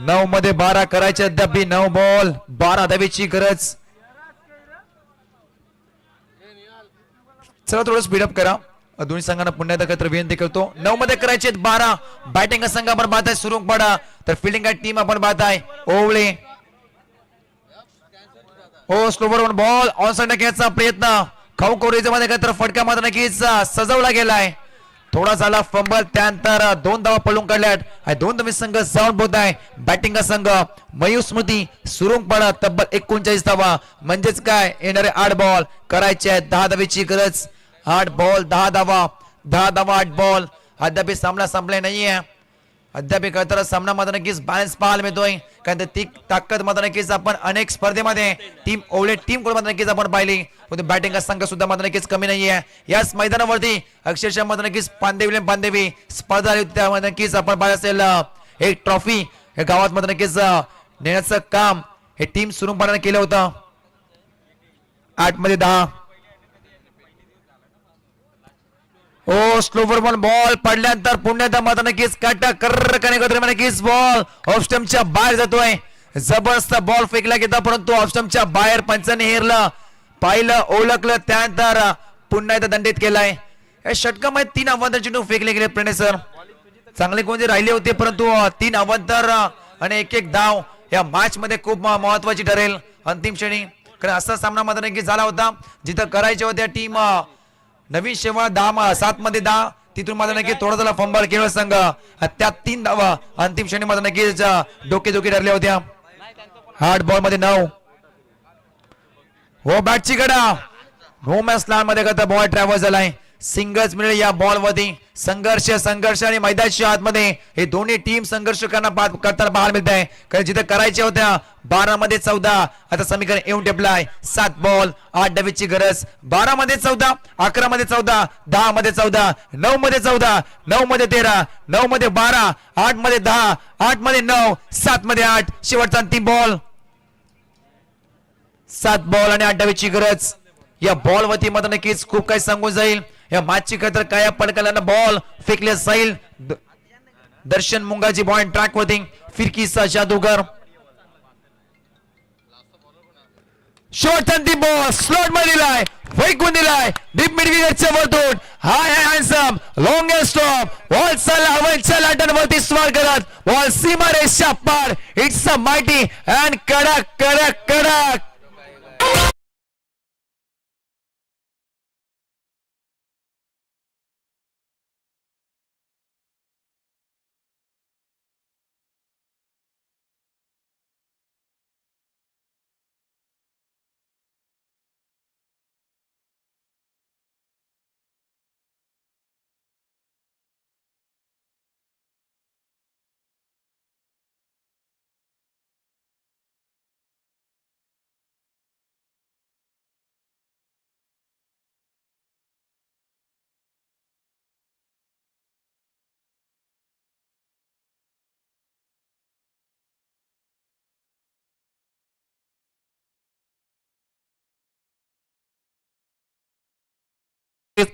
9 मध्ये 12 करायचे अद्याप 9 बॉल 12 धावेची गरज चला थोडं स्पीडअप करा दोन्ही संघांना पुन्हा एकदा एकत्र विनंती करतो 9 मध्ये करायचे 12 बॅटिंग संघ आपण पाहत आहे सुरुंग पडा तर फिल्डिंग टीम आपण पाहत आहे ओवळे ओ slower one ball on side घ्यायचा प्रयत्न खाऊ कोरीच्या मध्ये एकत्र फटका मात्र नक्कीच सजवला गेलाय थोडा झाला फंबल त्यानंतर 2 धावा पळून काढल्यात 2 धावे संघ जाऊन बोलत आहे बॅटिंग संघ मयूर स्मृती सुरुंग पडा तब्बल 39 धावा म्हणजेच काय येणारे 8 बॉल करायचे 10 धावेची गरज 8 बॉल 10 धावा 8 बॉल अद्याप सामना संपला नाहीये अद्याप तर सामना मध्ये नक्कीच बॅलन्स पाहायला मिळतोय कारण ती ताकद मध्ये नक्कीच आपण अनेक स्पर्धेमध्ये टीम ओवळे टीम कडून मध्ये नक्कीच आपण पाहिली पण बॅटिंग संघ सुद्धा मध्ये नक्कीच कमी नाहीये याच मैदानावरती अक्षरशः मध्ये नक्कीच पांदेवी स्पर्धा आली होती त्यामध्ये नक्कीच आपण पाहिलं असेल एक ट्रॉफी या गावात मध्ये नक्कीच नेण्याचं काम हे टीम सुरू केलं होतं 8 मध्ये 10 ओ स्लोवर बॉल पडल्यानंतर पुन्हा मात्र नक्कीच काटा कर्र करणे नक्कीच बॉल ऑफ स्टंपच्या बाहेर जातोय जबरदस्त बॉल फेकला गेला परंतु ऑफ स्टंपच्या बाहेर पंचाने हेरलं पाहिलं ओळखलं त्यानंतर पुन्हा एकदा दंडित केलाय या षटकामध्ये 3 अवंतर चेंडू फेकले गेले प्रणय सर चांगले कोणते राहिले होते परंतु 3 अवंतर आणि एक धाव या मॅच मध्ये खूप महत्वाची ठरेल अंतिम श्रेणी कारण असा सामना मात्र नक्कीच झाला होता जिथं करायच्या होत्या टीम नवीन शेवा 7 मध्ये 10 तिथून माझा नक्की थोडा झाला फंबल केवळ संघ त्यात 3 धावा अंतिम श्रेणी माझा नक्कीच डोके ठरल्या होत्या 8 बॉल मध्ये 9 हो बॅटची गडा नो मॅच लाइन मध्ये करता बॉल ट्रॅव्हल झालाय सिंगल्स मिळेल या बॉल वरती संघर्ष आणि मैदानाच्या आतमध्ये हे दोन्ही टीम संघर्ष करताना पाहायला मिळत आहे कारण जिथे करायच्या होत्या 12 मध्ये 14 आता समीकरण येऊन टेपलाय 7 बॉल 8 धावेची गरज 12 मध्ये 14 11 मध्ये 14 10 मध्ये 14 9 मध्ये 14 9 मध्ये 13 9 मध्ये 12 8 मध्ये 10 8 मध्ये 9 7 मध्ये 8 शेवटचा अंतिम बॉल 7 बॉल आणि 8 धावेची गरज या बॉल वरती मात्र नक्कीच खूप काही सांगून जाईल या मॅचची खतर काय पडकल्यानं बॉल फेकले जाईल दर्शन मुंगाजी बॉल ट्रॅक वरती फिरकीचा जादूगर शॉर्ट अंतिम बॉल स्लॉट मध्ये दिलाय फेकून दिलाय डीप मिड विकेटच्या वरतून हाय हँडसम लॉंग स्टॉप बॉल चला हवेच्या लाटांवरती स्वार करत बॉल सीमा रेषा पार इट्स अ माइटी अँड कडक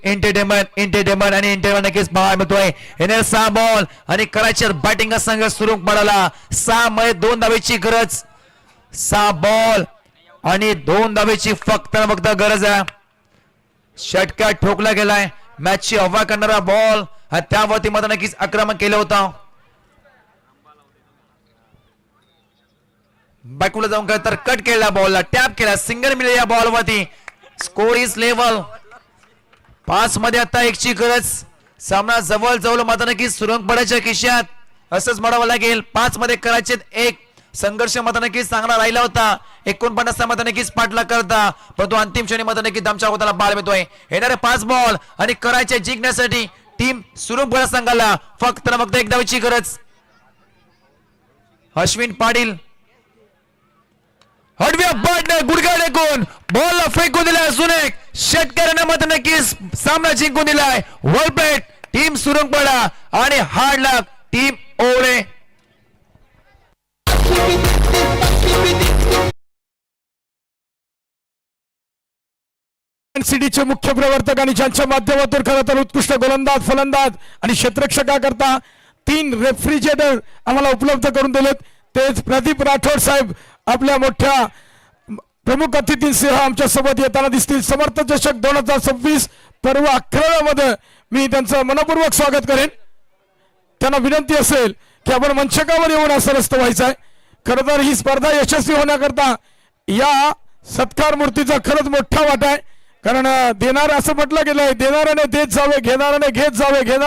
एंटरटेनमेंट आणि एंटरटेनमेंट नक्कीच पाहायला मिळतोय. येणार 6 बॉल आणि करायचे बॅटिंग संघ सुरू पडाला. 6 मध्ये 2 धावेची गरज. 6 बॉल आणि 2 धावेची फक्त गरज आहे. षटकार ठोकला गेलाय. मॅचची हवा करणारा बॉल त्यावरती मात्र नक्कीच आक्रमण केलं होतं. बॅकला जाऊन तर कट केला बॉलला, टॅप केला, सिंगल मिळाली या बॉलवरती. Score is level. 5 मध्ये आता 1 ची गरज. सामना जवळ जवळ मात्र नक्कीच सुरंग पडायच्या खिशात असंच म्हणावं लागेल. 5 मध्ये करायचे 1. संघर्ष मात्र नक्कीच चांगला राहिला होता. 49 मात्र नक्कीच पाठला करता, परंतु अंतिम क्षणी मात्र नक्कीच दमच्या होताना बाळ मिळतोय. येणारे 5 बॉल आणि करायचे जिंकण्यासाठी टीम सुरंग पडा संघाला फक्त 1 धावेची गरज. अश्विन पाटील हडव्या बॉलने गुडघा टेकून बॉलला फेकून दिलाय. सुनेक षटकाराने मात्र नक्कीच सामना जिंकून दिलाय. वर्ल्ड टीम सुरंग पडा आणि हार्ड लक टीम ओवळे. सिटीचे मुख्य प्रवर्तक आणि ज्यांच्या माध्यमातून खरं तर उत्कृष्ट गोलंदाज फलंदाज आणि क्षेत्ररक्षकाकरता 3 रेफ्रिजरेटर आम्हाला उपलब्ध करून दिलेत. तेच प्रदीप राठोड साहेब आपल्या मोठ्या प्रमुख अतिथींसह आमच्या सोबत येताना दिसतील. समर्थ चषक 2026 पर्व 11 मध्ये मी त्यांचं मनपूर्वक स्वागत करेन. त्यांना विनंती असेल की आपण मंचकावर येऊन असरस्त व्हायचं आहे. खरं तर ही स्पर्धा यशस्वी होण्याकरता या सत्कार मूर्तीचा खरंच मोठा वाटा आहे. कारण देणार असं म्हटलं गेलंय, देणाऱ्याने देत जावे, घेणाऱ्याने घेत जावे, घेणार